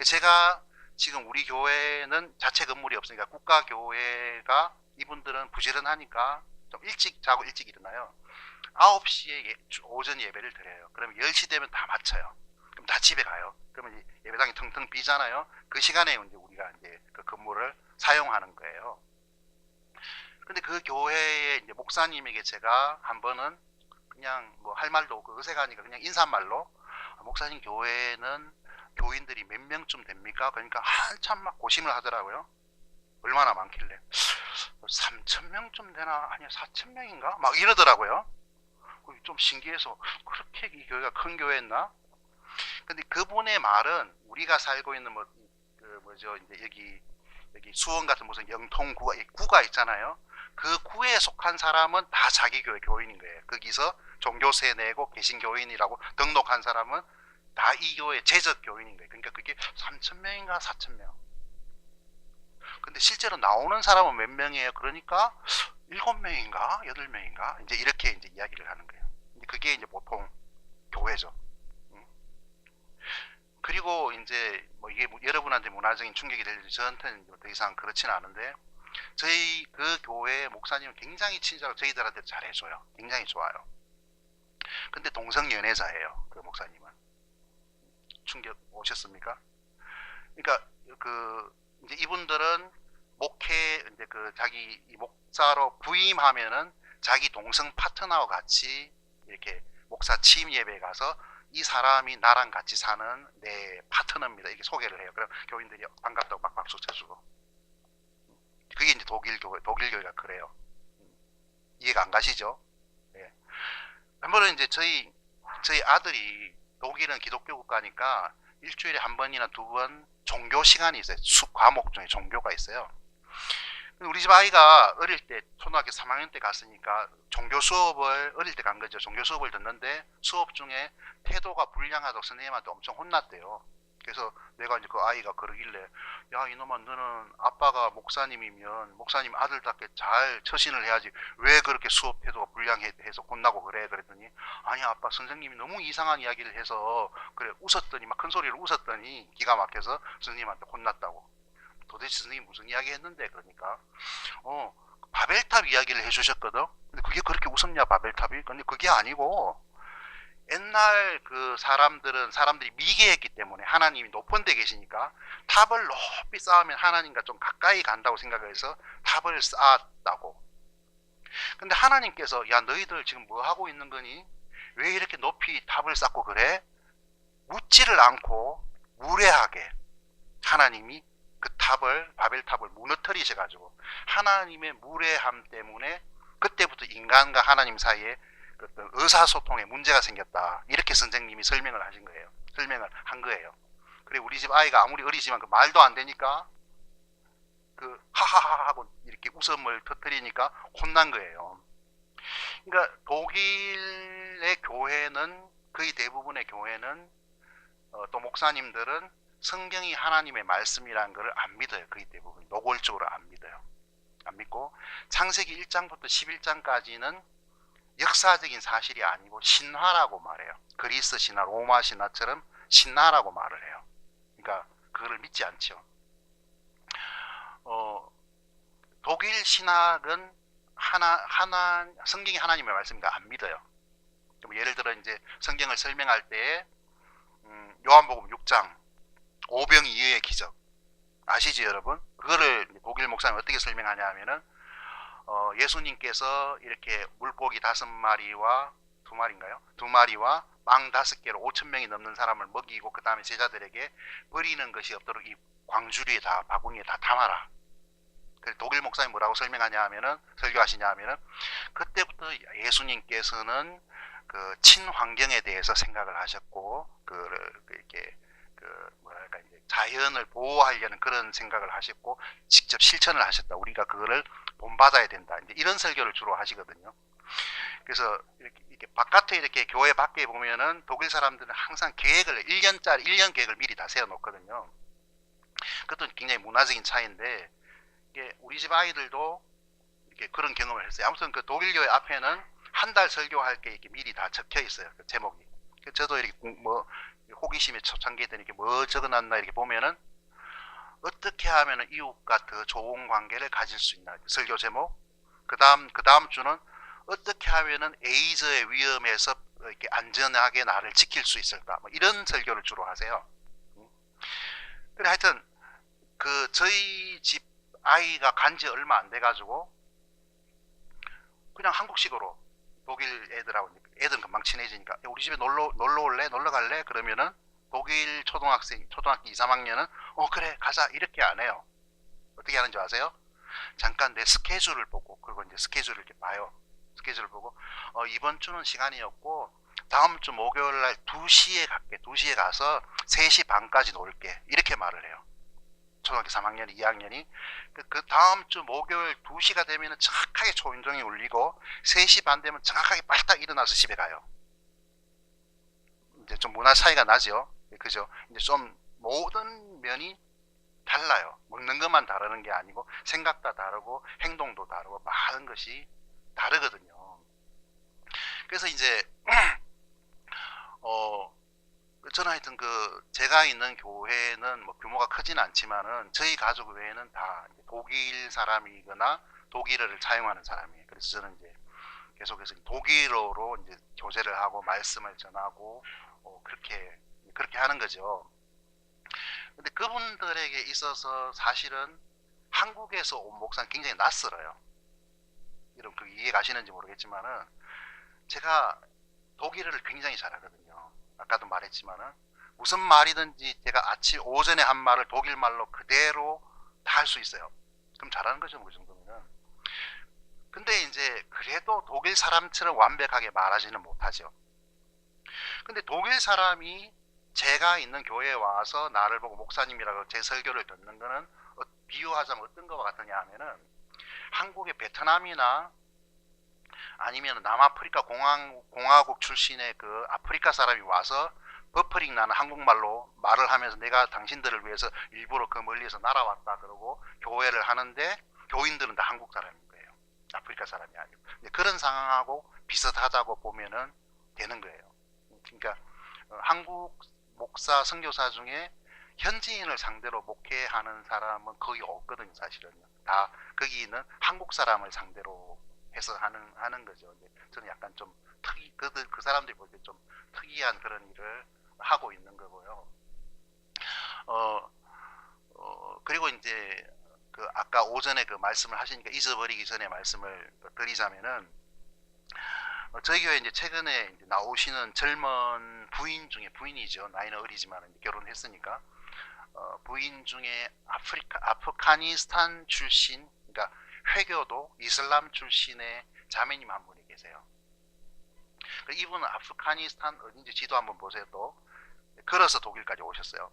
제가 지금 우리 교회는 자체 건물이 없으니까 국가교회가, 이분들은 부지런하니까 좀 일찍 자고 일찍 일어나요. 9시에 오전 예배를 드려요. 그러면 10시 되면 다 마쳐요. 그럼 다 집에 가요. 그러면 예배당이 텅텅 비잖아요. 그 시간에 이제 우리가 이제 그 건물을 사용하는 거예요. 근데 그 교회의 이제 목사님에게 제가 한 번은 그냥 뭐 할 말도 없고 어색하니까 그냥 인사말로 목사님 교회는 교인들이 몇 명쯤 됩니까? 그러니까 한참 막 고심을 하더라고요. 얼마나 많길래 3,000명쯤 되나? 아니요 4,000명인가? 막 이러더라고요. 좀 신기해서 그렇게 이 교회가 큰 교회였나? 근데 그분의 말은 우리가 살고 있는 이제 여기 수원 같은 무슨 구가 있잖아요. 그 구에 속한 사람은 다 자기 교회 교인인 거예요. 거기서 종교세 내고 개신교인이라고 등록한 사람은 다 이 교회 재적 교인인 거예요. 그러니까 그게 3,000명인가 4,000명. 근데 실제로 나오는 사람은 몇 명이에요? 그러니까 7명인가 8명인가 이제 이렇게 이제 이야기를 하는 거예요. 그게 이제 보통 교회죠. 그리고 이제 뭐 이게 여러분한테 문화적인 충격이 될지 저한테는 더 이상 그렇지는 않은데, 저희 그 교회 목사님은 굉장히 친절하고 저희들한테 잘해줘요. 굉장히 좋아요. 근데 동성연애자예요. 그 목사님은. 충격 오셨습니까? 그러니까 이제 이분들은 이제 자기 목사로 부임하면은 자기 동성 파트너와 같이 이렇게 목사 취임 예배에 가서 이 사람이 나랑 같이 사는 내 파트너입니다. 이렇게 소개를 해요. 그럼 교인들이 반갑다고 막 박수 쳐주고. 그게 이제 독일교회가 그래요. 이해가 안 가시죠? 네. 한 번은 이제 저희 아들이, 독일은 기독교 국가니까 일주일에 한 번이나 두 번 종교 시간이 있어요. 과목 중에 종교가 있어요. 우리 집 아이가 어릴 때 초등학교 3학년 때 갔으니까 종교 수업을 어릴 때 간 거죠. 종교 수업을 듣는데 수업 중에 태도가 불량하다고 선생님한테 엄청 혼났대요. 그래서 내가 이제 그 아이가 그러길래, 야 이놈아 너는 아빠가 목사님이면 목사님 아들답게 잘 처신을 해야지 왜 그렇게 수업 태도가 불량해서 혼나고 그래? 그랬더니 아니 아빠 선생님이 너무 이상한 이야기를 해서 그래 웃었더니 막 큰 소리로 웃었더니 기가 막혀서 선생님한테 혼났다고. 도대체 선생님이 무슨 이야기 했는데? 그러니까 바벨탑 이야기를 해주셨거든. 근데 그게 그렇게 웃었냐 바벨탑이? 근데 그게 아니고 옛날 그 사람들이 미개했기 때문에 하나님이 높은 데 계시니까 탑을 높이 쌓으면 하나님과 좀 가까이 간다고 생각해서 탑을 쌓았다고. 근데 하나님께서 야 너희들 지금 뭐 하고 있는 거니? 왜 이렇게 높이 탑을 쌓고 그래? 묻지를 않고 무례하게 하나님이 그 바벨탑을 무너뜨리셔가지고, 하나님의 무례함 때문에 그때부터 인간과 하나님 사이에 의사소통에 문제가 생겼다. 이렇게 선생님이 설명을 하신 거예요. 설명을 한 거예요. 그리고 우리 집 아이가 아무리 어리지만 그 말도 안 되니까 그 하하하 하고 이렇게 웃음을 터뜨리니까 혼난 거예요. 그러니까 독일의 교회는 거의 대부분의 교회는 또 목사님들은 성경이 하나님의 말씀이라는 것을 안 믿어요. 거의 대부분 노골적으로 안 믿어요. 안 믿고 창세기 1장부터 11장까지는 역사적인 사실이 아니고 신화라고 말해요. 그리스 신화, 로마 신화처럼 신화라고 말을 해요. 그러니까 그거를 믿지 않죠. 독일 신학은 성경이 하나님의 말씀인가 안 믿어요. 예를 들어 이제 성경을 설명할 때 요한복음 6장 오병이어의 기적 아시죠 여러분? 그거를 독일 목사님 어떻게 설명하냐 하면은 예수님께서 이렇게 물고기 5마리와 2마리인가요? 2마리와 빵 5개로 5,000명이 넘는 사람을 먹이고 그 다음에 제자들에게 버리는 것이 없도록 이 광주리에 다 바구니에 다 담아라. 독일 목사님 뭐라고 설명하냐 하면은 설교하시냐 하면은 그때부터 예수님께서는 그 친환경에 대해서 생각을 하셨고 이렇게 뭐랄까 이제 자연을 보호하려는 그런 생각을 하셨고 직접 실천을 하셨다. 우리가 그거를 본받아야 된다. 이제 이런 설교를 주로 하시거든요. 그래서 이렇게 바깥에 이렇게 교회 밖에 보면은 독일 사람들은 항상 계획을 1년 계획을 미리 다 세워 놓거든요. 그것도 굉장히 문화적인 차이인데 이게 우리 집 아이들도 이렇게 그런 경험을 했어요. 아무튼 그 독일 교회 앞에는 한 달 설교할 게 이렇게 미리 다 적혀 있어요. 그 제목이. 저도 이렇게 뭐 호기심에 초창기에 이렇게 뭐 적어놨나 이렇게 보면은 어떻게 하면 이웃과 더 좋은 관계를 가질 수 있나 설교 제목. 그 다음 주는 어떻게 하면은 에이즈의 위험에서 이렇게 안전하게 나를 지킬 수 있을까. 뭐 이런 설교를 주로 하세요. 그래 하여튼 그 저희 집 아이가 간지 얼마 안 돼가지고 그냥 한국식으로 독일 애들은 금방 친해지니까 우리 집에 놀러 올래? 놀러 갈래? 그러면은 독일 초등학교 2, 3학년은 그래 가자 이렇게 안 해요. 어떻게 하는지 아세요? 잠깐 내 스케줄을 보고 그리고 이제 스케줄을 이렇게 봐요. 스케줄을 보고 이번 주는 시간이 없고 다음 주 목요일 날 2시에 갈게. 2시에 가서 3시 반까지 놀게. 이렇게 말을 해요. 초등학교 3학년, 2학년이 그 다음 주 목요일 2시가 되면 정확하게 초인종이 울리고 3시 반 되면 정확하게 빨딱 일어나서 집에 가요. 이제 좀 문화 차이가 나죠. 그죠? 이제 좀 모든 면이 달라요. 먹는 것만 다르는 게 아니고 생각도 다르고 행동도 다르고 많은 것이 다르거든요. 그래서 이제 저는 하여튼 제가 있는 교회는 뭐 규모가 크진 않지만은 저희 가족 외에는 다 독일 사람이거나 독일어를 사용하는 사람이에요. 그래서 저는 이제 계속해서 독일어로 이제 교제를 하고 말씀을 전하고 그렇게 하는 거죠. 근데 그분들에게 있어서 사실은 한국에서 온 목사는 굉장히 낯설어요. 여러분 그 이해 가시는지 모르겠지만은 제가 독일어를 굉장히 잘하거든요. 아까도 말했지만은 무슨 말이든지 제가 오전에 한 말을 독일말로 그대로 다 할 수 있어요. 그럼 잘하는 거죠, 뭐 그 정도면은. 근데 이제 그래도 독일 사람처럼 완벽하게 말하지는 못하죠. 근데 독일 사람이 제가 있는 교회에 와서 나를 보고 목사님이라고 제 설교를 듣는 거는 비유하자면 어떤 것과 같으냐 하면은 한국의 베트남이나 아니면 남아프리카 공화국 출신의 그 아프리카 사람이 와서 버퍼링 나는 한국말로 말을 하면서 내가 당신들을 위해서 일부러 그 멀리에서 날아왔다 그러고 교회를 하는데 교인들은 다 한국 사람인 거예요. 아프리카 사람이 아니고. 그런 상황하고 비슷하다고 보면은 되는 거예요. 그러니까 한국 목사 선교사 중에 현지인을 상대로 목회하는 사람은 거의 없거든요. 사실은요. 다 거기 있는 한국 사람을 상대로 해서 하는 거죠. 저는 약간 좀 그 사람들이 볼 때 좀 특이한 그런 일을 하고 있는 거고요. 그리고 이제 아까 오전에 그 말씀을 하시니까 잊어버리기 전에 말씀을 드리자면은 저희 교회 이제 최근에 이제 나오시는 젊은 부인이죠. 나이는 어리지만 이제 결혼했으니까 부인 중에 아프가니스탄 출신, 그러니까 회교도 이슬람 출신의 자매님 한 분이 계세요. 이분은 아프가니스탄 어딘지 지도 한번 보세요. 또 걸어서 독일까지 오셨어요.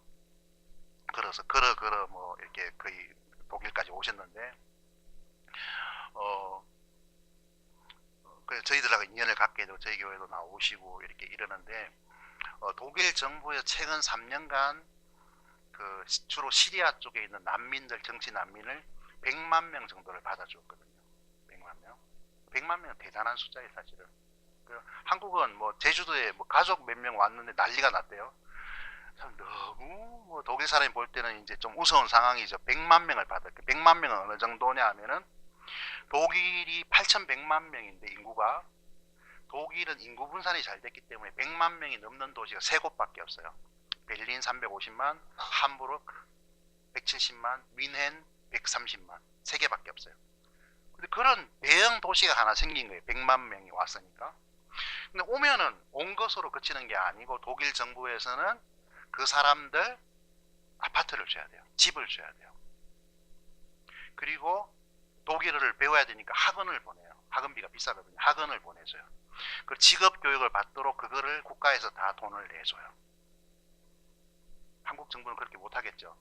걸어서 걸어 뭐 이렇게 거의 독일까지 오셨는데 어 그래서 저희들하고 인연을 갖게 되고 저희 교회도 나오시고 이렇게 이러는데 독일 정부에서 최근 3년간 그 주로 시리아 쪽에 있는 난민들 정치 난민을 100만 명 정도를 받아주었거든요. 100만 명. 100만 명은 대단한 숫자예요, 사실은. 한국은 뭐 제주도에 뭐 가족 몇 명 왔는데 난리가 났대요. 참 너무 뭐 독일 사람이 볼 때는 이제 좀 우스운 상황이죠. 100만 명을 받았고 100만 명은 어느 정도냐 하면은 독일이 8,100만 명인데 인구가 독일은 인구 분산이 잘 됐기 때문에 100만 명이 넘는 도시가 세 곳밖에 없어요. 베를린 350만, 함부르크 170만, 뮌헨 130만 세 개밖에 없어요. 근데 그런 대형 도시가 하나 생긴 거예요. 100만 명이 왔으니까. 근데 오면은 온 것으로 그치는 게 아니고 독일 정부에서는 그 사람들 아파트를 줘야 돼요. 집을 줘야 돼요. 그리고 독일어를 배워야 되니까 학원을 보내요. 학원비가 비싸거든요. 학원을 보내줘요. 그 직업 교육을 받도록 그거를 국가에서 다 돈을 내줘요. 한국 정부는 그렇게 못하겠죠.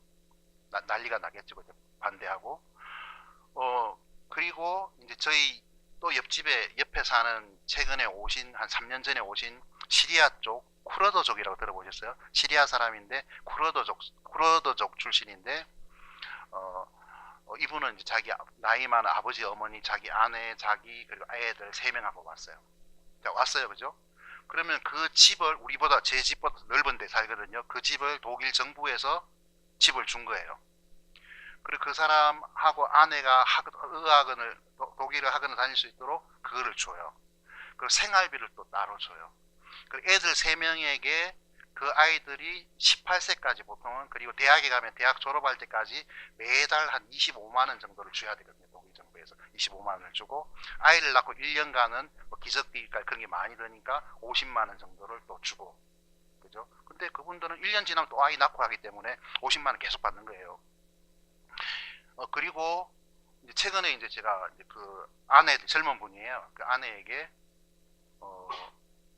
난리가 나겠죠. 반대하고. 그리고 이제 저희 또 옆집에 옆에 사는 최근에 오신 한 3년 전에 오신 시리아 쪽 쿠르드족이라고 들어보셨어요? 시리아 사람인데 쿠르드족 출신인데 이분은 이제 자기 나이 많은 아버지, 어머니, 자기 아내, 자기 그리고 애들 3명하고 왔어요. 왔어요, 그죠? 그러면 그 집을 우리보다 제 집보다 넓은 데 살거든요. 그 집을 독일 정부에서 집을 준 거예요. 그리고 그 사람하고 아내가 의학원을 독일어 학원을 다닐 수 있도록 그거를 줘요. 그리고 생활비를 또 따로 줘요. 그 애들 3명에게 그 아이들이 18세까지 보통은 그리고 대학에 가면 대학 졸업할 때까지 매달 한 25만 원 정도를 줘야 되거든요. 독일 정부에서 25만 원을 주고 아이를 낳고 1년간은 뭐 기저귀까지 그런 게 많이 드니까 50만 원 정도를 또 주고 그죠? 근데 그분들은 1년 지나면 또 아이 낳고 하기 때문에 50만 원 계속 받는 거예요. 그리고 이제 최근에 이제 제가 이제 그 아내 젊은 분이에요. 그 아내에게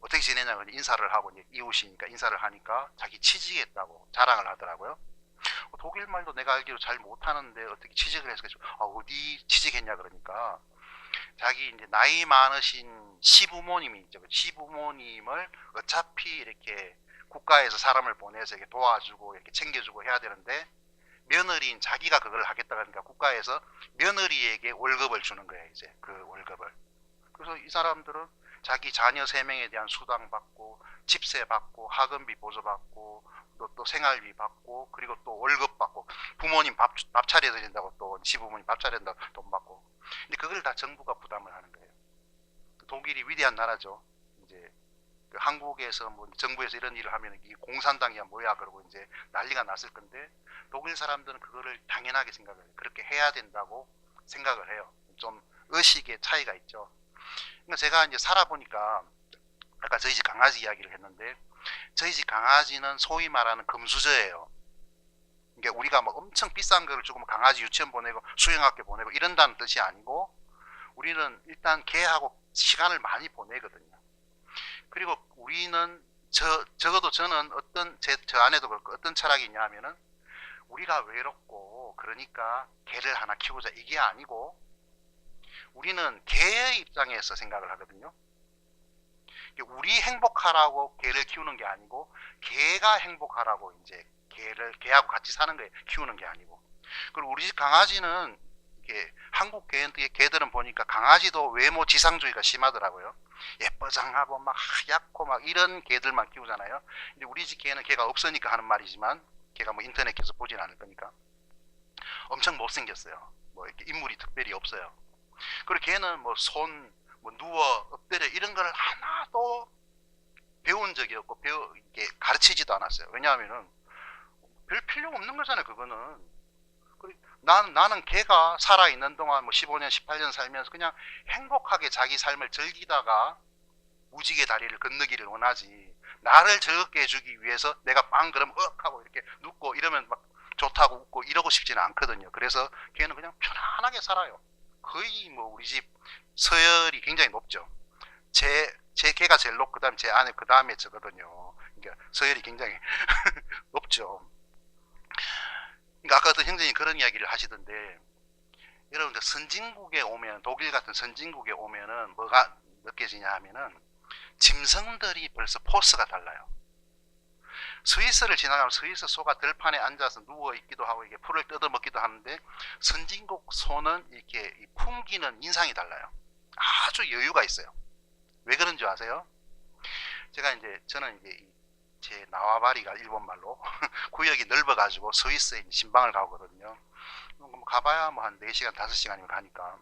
어떻게 지내냐고 인사를 하고 이제 이웃이니까 인사를 하니까 자기 취직했다고 자랑을 하더라고요. 독일 말도 내가 알기로 잘 못하는데 어떻게 취직을 해서 어디 취직했냐 그러니까 자기 이제 나이 많으신 시부모님이 있죠. 시부모님을 어차피 이렇게 국가에서 사람을 보내서 이렇게 도와주고 이렇게 챙겨주고 해야 되는데 며느리인 자기가 그걸 하겠다 그러니까 국가에서 며느리에게 월급을 주는 거예요. 이제 그 월급을. 그래서 이 사람들은 자기 자녀 3명에 대한 수당 받고 집세 받고 학원비 보조받고 또 생활비 받고 그리고 또 월급 받고 부모님 밥 차려야 된다고 또 시부모님 밥 차려야 된다고 돈 받고 근데 그걸 다 정부가 부담을 하는 거예요. 독일이 위대한 나라죠. 이제 그 한국에서 뭐 정부에서 이런 일을 하면 이 공산당이야 뭐야 그러고 이제 난리가 났을 건데 독일 사람들은 그거를 당연하게 생각을 해요. 그렇게 해야 된다고 생각을 해요. 좀 의식의 차이가 있죠. 그러니까 제가 이제 살아보니까 아까 저희 집 강아지 이야기를 했는데 저희 집 강아지는 소위 말하는 금수저예요. 그러니까 우리가 뭐 엄청 비싼 거를 주고 강아지 유치원 보내고 수영학교 보내고 이런다는 뜻이 아니고 우리는 일단 개하고 시간을 많이 보내거든요. 그리고 우리는 적어도 저는 저 아내도 그렇고 어떤 철학이 있냐 하면은 우리가 외롭고 그러니까 개를 하나 키우자 이게 아니고 우리는 개의 입장에서 생각을 하거든요. 우리 행복하라고 개를 키우는 게 아니고 개가 행복하라고 이제 개하고 같이 사는 거예요. 키우는 게 아니고. 그리고 우리 집 강아지는 이게 한국 개들은 보니까 강아지도 외모 지상주의가 심하더라고요. 예뻐장하고 막 하얗고 막 이런 개들만 키우잖아요. 근데 우리 집 개는 개가 없으니까 하는 말이지만 개가 뭐 인터넷에서 보진 않을 거니까 엄청 못생겼어요. 뭐 이렇게 인물이 특별히 없어요. 그리고 걔는 뭐 뭐 누워 엎드려 이런 걸 하나도 배운 적이 없고 이게 가르치지도 않았어요. 왜냐하면은 별 필요가 없는 거잖아요. 그거는. 나는 걔가 살아있는 동안 뭐 15년 18년 살면서 그냥 행복하게 자기 삶을 즐기다가 무지개 다리를 건너기를 원하지 나를 즐겁게 해주기 위해서 내가 빵 그러면 하고 이렇게 눕고 이러면 막 좋다고 웃고 이러고 싶지는 않거든요. 그래서 걔는 그냥 편안하게 살아요. 거의 뭐 우리 집 서열이 굉장히 높죠. 제 개가 제일 높고 그다음에 제 아내 그다음에 저거든요. 그러니까 서열이 굉장히 높죠. 그러니까 아까도 형제님 그런 이야기를 하시던데, 여러분들 선진국에 오면, 독일 같은 선진국에 오면은 뭐가 느껴지냐 하면은 짐승들이 벌써 포스가 달라요. 스위스를 지나가면 스위스 소가 들판에 앉아서 누워 있기도 하고 이게 풀을 뜯어 먹기도 하는데, 선진국 소는 이렇게 풍기는 인상이 달라요. 아주 여유가 있어요. 왜 그런 줄 아세요? 저는 이제 제 나와바리가 일본 말로 구역이 넓어가지고 스위스에 신방을 가거든요. 뭐 가봐야 뭐 한 4시간 5시간이면 가니까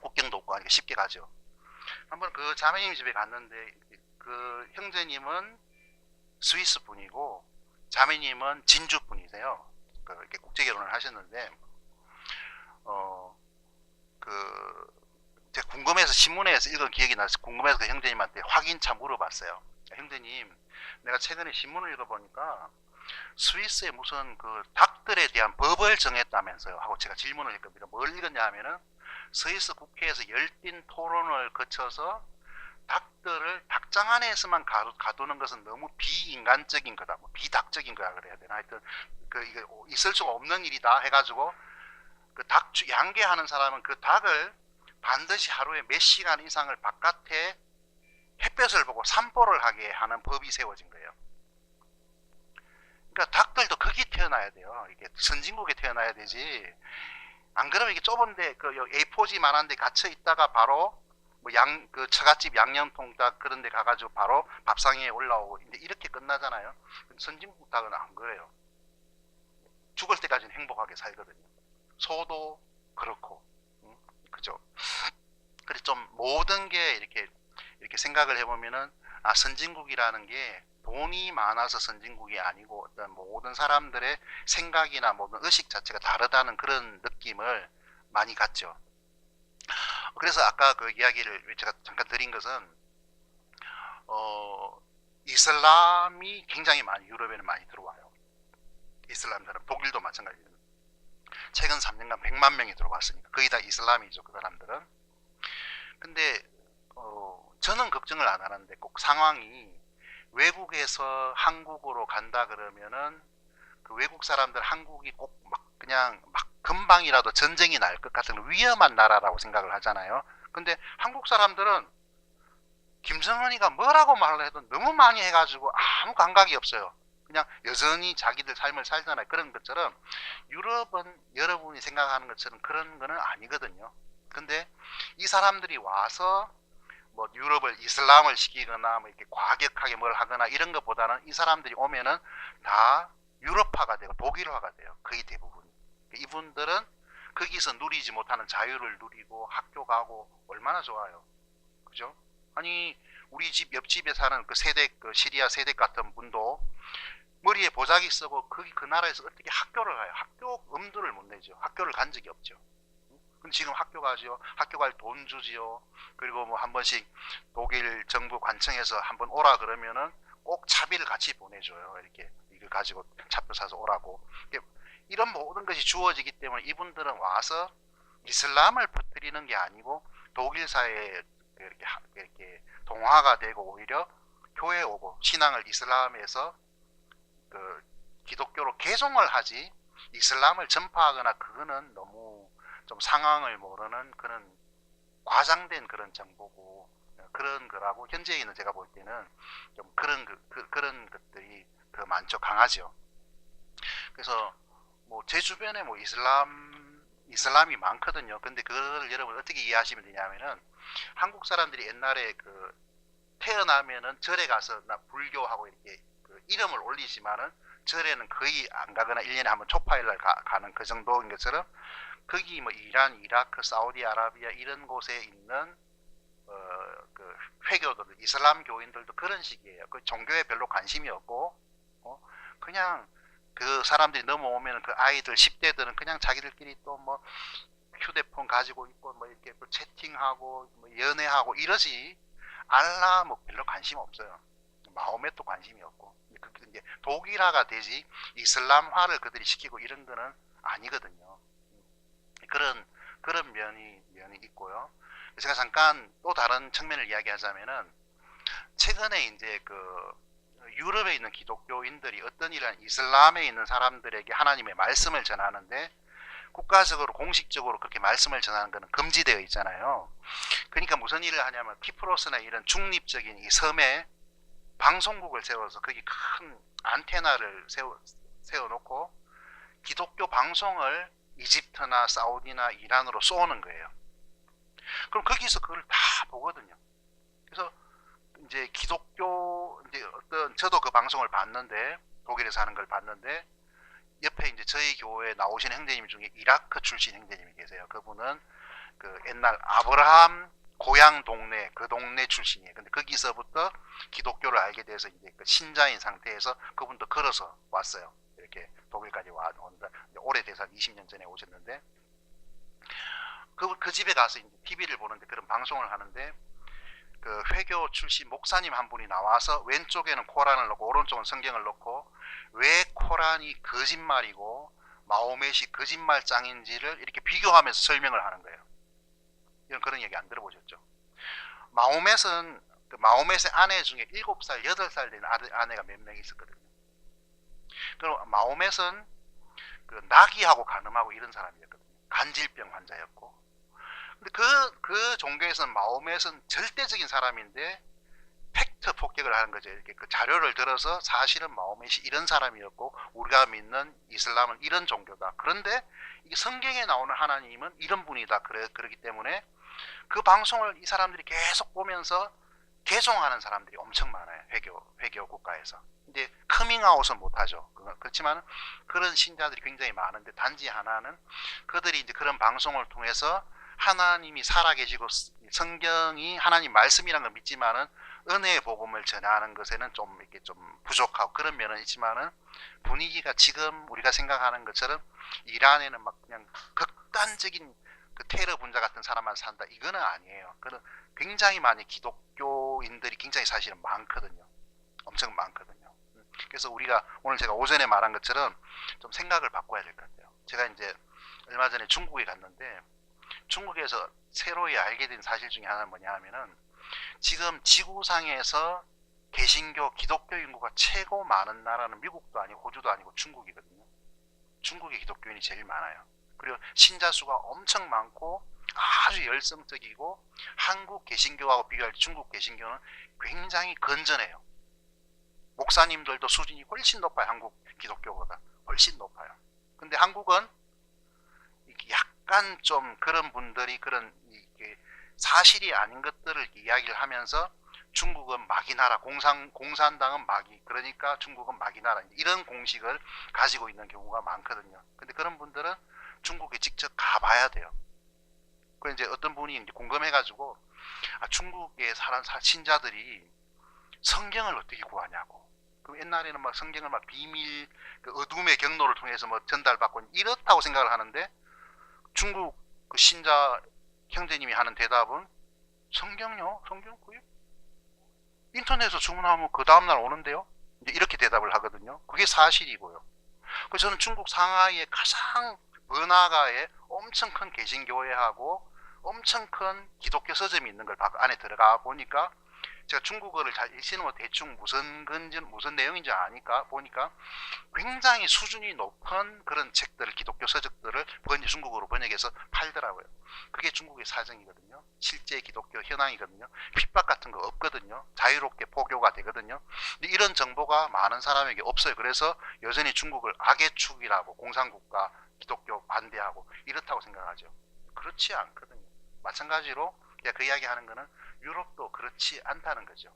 국경도 없고 하니까 쉽게 가죠. 한번 그 자매님 집에 갔는데, 그 형제님은 스위스 분이고 자매님은 진주 분이세요. 이렇게 국제 결혼을 하셨는데, 제가 궁금해서 신문에서 읽은 기억이 나서 궁금해서 그 형제님한테 확인차 물어봤어요. 형제님, 내가 최근에 신문을 읽어보니까 스위스에 무슨 그 닭들에 대한 법을 정했다면서요 하고 제가 질문을 했겁니다. 뭘 읽었냐 하면은 스위스 국회에서 열띤 토론을 거쳐서 닭들을 닭장 안에서만 가두는 것은 너무 비인간적인 거다, 뭐 비닭적인 거야 그래야 되나, 하여튼 이게 있을 수가 없는 일이다 해가지고, 그 양계하는 사람은 그 닭을 반드시 하루에 몇 시간 이상을 바깥에 햇볕을 보고 산보를 하게 하는 법이 세워진 거예요. 그러니까 닭들도 거기 태어나야 돼요. 이게 선진국에 태어나야 되지. 안 그러면 이게 좁은데 그 A4지 만한데 갇혀 있다가 바로 뭐 그 처갓집 양념통 닭 그런 데 가가지고 바로 밥상에 올라오고 이제 이렇게 끝나잖아요. 선진국 닭은 안 그래요. 죽을 때까지는 행복하게 살거든요. 소도 그렇고, 그죠? 그래서 좀 모든 게 이렇게 생각을 해보면은, 아, 선진국이라는 게 돈이 많아서 선진국이 아니고 어떤 모든 사람들의 생각이나 모든 의식 자체가 다르다는 그런 느낌을 많이 갖죠. 그래서 아까 그 이야기를 제가 잠깐 드린 것은, 이슬람이 굉장히 많이 유럽에는 많이 들어와요. 이슬람 사람, 독일도 마찬가지예요. 최근 3년간 100만 명이 들어왔으니까 거의 다 이슬람이죠, 그 사람들은. 근데 저는 걱정을 안 하는데, 꼭 상황이 외국에서 한국으로 간다 그러면은 그 외국 사람들 한국이 꼭 막 그냥 막 금방이라도 전쟁이 날 것 같은 위험한 나라라고 생각을 하잖아요. 근데 한국 사람들은 김정은이가 뭐라고 말을 해도 너무 많이 해가지고 아무 감각이 없어요. 그냥 여전히 자기들 삶을 살잖아요. 그런 것처럼 유럽은 여러분이 생각하는 것처럼 그런 거는 아니거든요. 근데 이 사람들이 와서 뭐 유럽을 이슬람을 시키거나 뭐 이렇게 과격하게 뭘 하거나 이런 것보다는, 이 사람들이 오면은 다 유럽화가 되고 독일화가 돼요. 거의 대부분. 이분들은 거기서 누리지 못하는 자유를 누리고 학교 가고 얼마나 좋아요. 그죠? 아니, 우리 집 옆집에 사는 그 세댁, 그 시리아 세댁 같은 분도 머리에 보자기 쓰고 거기 그 나라에서 어떻게 학교를 가요? 학교 엄두를 못 내죠. 학교를 간 적이 없죠. 근데 지금 학교 가지요. 학교 갈 돈 주지요. 그리고 뭐 한 번씩 독일 정부 관청에서 한번 오라 그러면은 꼭 차비를 같이 보내줘요. 이렇게 이걸 가지고 차표 사서 오라고. 이런 모든 것이 주어지기 때문에 이분들은 와서 이슬람을 퍼뜨리는 게 아니고 독일 사회에 이렇게 동화가 되고 오히려 교회에 오고 신앙을 이슬람에서 그 기독교로 개종을 하지, 이슬람을 전파하거나 그거는 너무 좀 상황을 모르는 그런 과장된 그런 정보고 그런 거라고, 현재에 있는 제가 볼 때는 좀 그런 것들이 더 많죠. 강하죠. 그래서 뭐 제 주변에 뭐 이슬람이 많거든요. 근데 그걸 여러분 어떻게 이해하시면 되냐면은, 한국 사람들이 옛날에 그 태어나면은 절에 가서 나 불교하고 이렇게 그 이름을 올리지만은 절에는 거의 안 가거나 1년에 한번 초파일날 가는 그 정도인 것처럼, 거기 뭐 이란, 이라크, 사우디아라비아 이런 곳에 있는 그 회교들, 이슬람 교인들도 그런 식이에요. 그 종교에 별로 관심이 없고, 그냥 그 사람들이 넘어오면 그 아이들 10대들은 그냥 자기들끼리 또 뭐 휴대폰 가지고 있고 뭐 이렇게 뭐 채팅하고 뭐 연애하고 이러지, 알라 뭐 별로 관심 없어요. 마호멧도 관심이 없고. 그게 이제 독일화가 되지 이슬람화를 그들이 시키고 이런 거는 아니거든요. 그런 면이 있고요. 제가 잠깐 또 다른 측면을 이야기하자면은, 최근에 이제 그 유럽에 있는 기독교인들이 어떤 일을 이슬람에 있는 사람들에게 하나님의 말씀을 전하는데 국가적으로 공식적으로 그렇게 말씀을 전하는 것은 금지되어 있잖아요. 그러니까 무슨 일을 하냐면 키프로스나 이런 중립적인 이 섬에 방송국을 세워서 거기 큰 안테나를 세워놓고 기독교 방송을 이집트나 사우디나 이란으로 쏘는 거예요. 그럼 거기서 그걸 다 보거든요. 그래서 이제 기독교 이제 어떤 저도 그 방송을 봤는데 독일에서 하는 걸 봤는데 옆에 이제 저희 교회에 나오신 형제님 중에 이라크 출신 형제님이 계세요. 그분은 그 옛날 아브라함 고향 동네 그 동네 출신이에요. 근데 거기서부터 기독교를 알게 돼서 이제 그 신자인 상태에서 그분도 걸어서 왔어요. 이렇게 독일까지 온다. 오래돼서 20년 전에 오셨는데 그 집에 가서 이제 TV를 보는데 그런 방송을 하는데 그 회교 출신 목사님 한 분이 나와서 왼쪽에는 코란을 놓고 오른쪽은 성경을 놓고 왜 코란이 거짓말이고 마호멧이 거짓말장인지를 이렇게 비교하면서 설명을 하는 거예요. 이런 그런 얘기 안 들어보셨죠? 마호멧은 그 마호멧의 아내 중에 7살, 8살 된 아내가 몇 명 있었거든요. 그럼 마호멧은 그 나귀하고 간음하고 이런 사람이었거든요. 간질병 환자였고. 근데 그 종교에서는 마호멧은 절대적인 사람인데 팩트 폭격을 하는 거죠. 이렇게 그 자료를 들어서 사실은 마호멧이 이런 사람이었고 우리가 믿는 이슬람은 이런 종교다. 그런데 이 성경에 나오는 하나님은 이런 분이다. 그러기 때문에 그 방송을 이 사람들이 계속 보면서 개종하는 사람들이 엄청 많아요. 회교 국가에서. 이제 커밍아웃은 못하죠. 그렇지만 그런 신자들이 굉장히 많은데 단지 하나는 그들이 이제 그런 방송을 통해서 하나님이 살아계시고 성경이 하나님 말씀이라는 걸 믿지만은 은혜의 복음을 전하는 것에는 좀 이렇게 좀 부족하고 그런 면은 있지만은 분위기가 지금 우리가 생각하는 것처럼 이란에는 막 그냥 극단적인 그 테러 분자 같은 사람만 산다 이거는 아니에요. 그는 굉장히 많이 기독교인들이 굉장히 사실은 많거든요. 엄청 많거든요. 그래서 우리가 오늘 제가 오전에 말한 것처럼 좀 생각을 바꿔야 될 것 같아요. 제가 이제 얼마 전에 중국에 갔는데 중국에서 새로이 알게 된 사실 중에 하나는 뭐냐 하면은 지금 지구상에서 개신교 기독교 인구가 최고 많은 나라는 미국도 아니고 호주도 아니고 중국이거든요. 중국의 기독교인이 제일 많아요. 그리고 신자 수가 엄청 많고 아주 열성적이고 한국 개신교하고 비교할 때 중국 개신교는 굉장히 건전해요. 목사님들도 수준이 훨씬 높아요. 한국 기독교보다 훨씬 높아요. 근데 한국은 약간 좀 그런 분들이 그런 사실이 아닌 것들을 이야기를 하면서 중국은 마귀 나라, 공산당은 마귀, 그러니까 중국은 마귀 나라 이런 공식을 가지고 있는 경우가 많거든요. 근데 그런 분들은 중국에 직접 가봐야 돼요. 그 이제 어떤 분이 이제 궁금해가지고 중국에 사는 신자들이 성경을 어떻게 구하냐고. 그럼 옛날에는 막 성경을 막 비밀 그 어둠의 경로를 통해서 뭐 전달받고 이렇다고 생각을 하는데 중국 그 신자 형제님이 하는 대답은 성경요? 성경 그게 인터넷에서 주문하면 그 다음날 오는데요? 이제 이렇게 대답을 하거든요. 그게 사실이고요. 그래서 저는 중국 상하이의 가장 번화가에 엄청 큰 개신교회하고 엄청 큰 기독교 서점이 있는 걸 안에 들어가 보니까 제가 중국어를 잘 읽지는 뭐 대충 무슨 내용인지 아니까 보니까 굉장히 수준이 높은 그런 책들을 기독교 서적들을 중국어로 번역해서 팔더라고요. 그게 중국의 사정이거든요. 실제 기독교 현황이거든요. 핍박 같은 거 없거든요. 자유롭게 포교가 되거든요. 근데 이런 정보가 많은 사람에게 없어요. 그래서 여전히 중국을 악의 축이라고 공산국가 기독교 반대하고 이렇다고 생각하죠. 그렇지 않거든요. 마찬가지로 제가 그 이야기 하는 거는 유럽도 그렇지 않다는 거죠.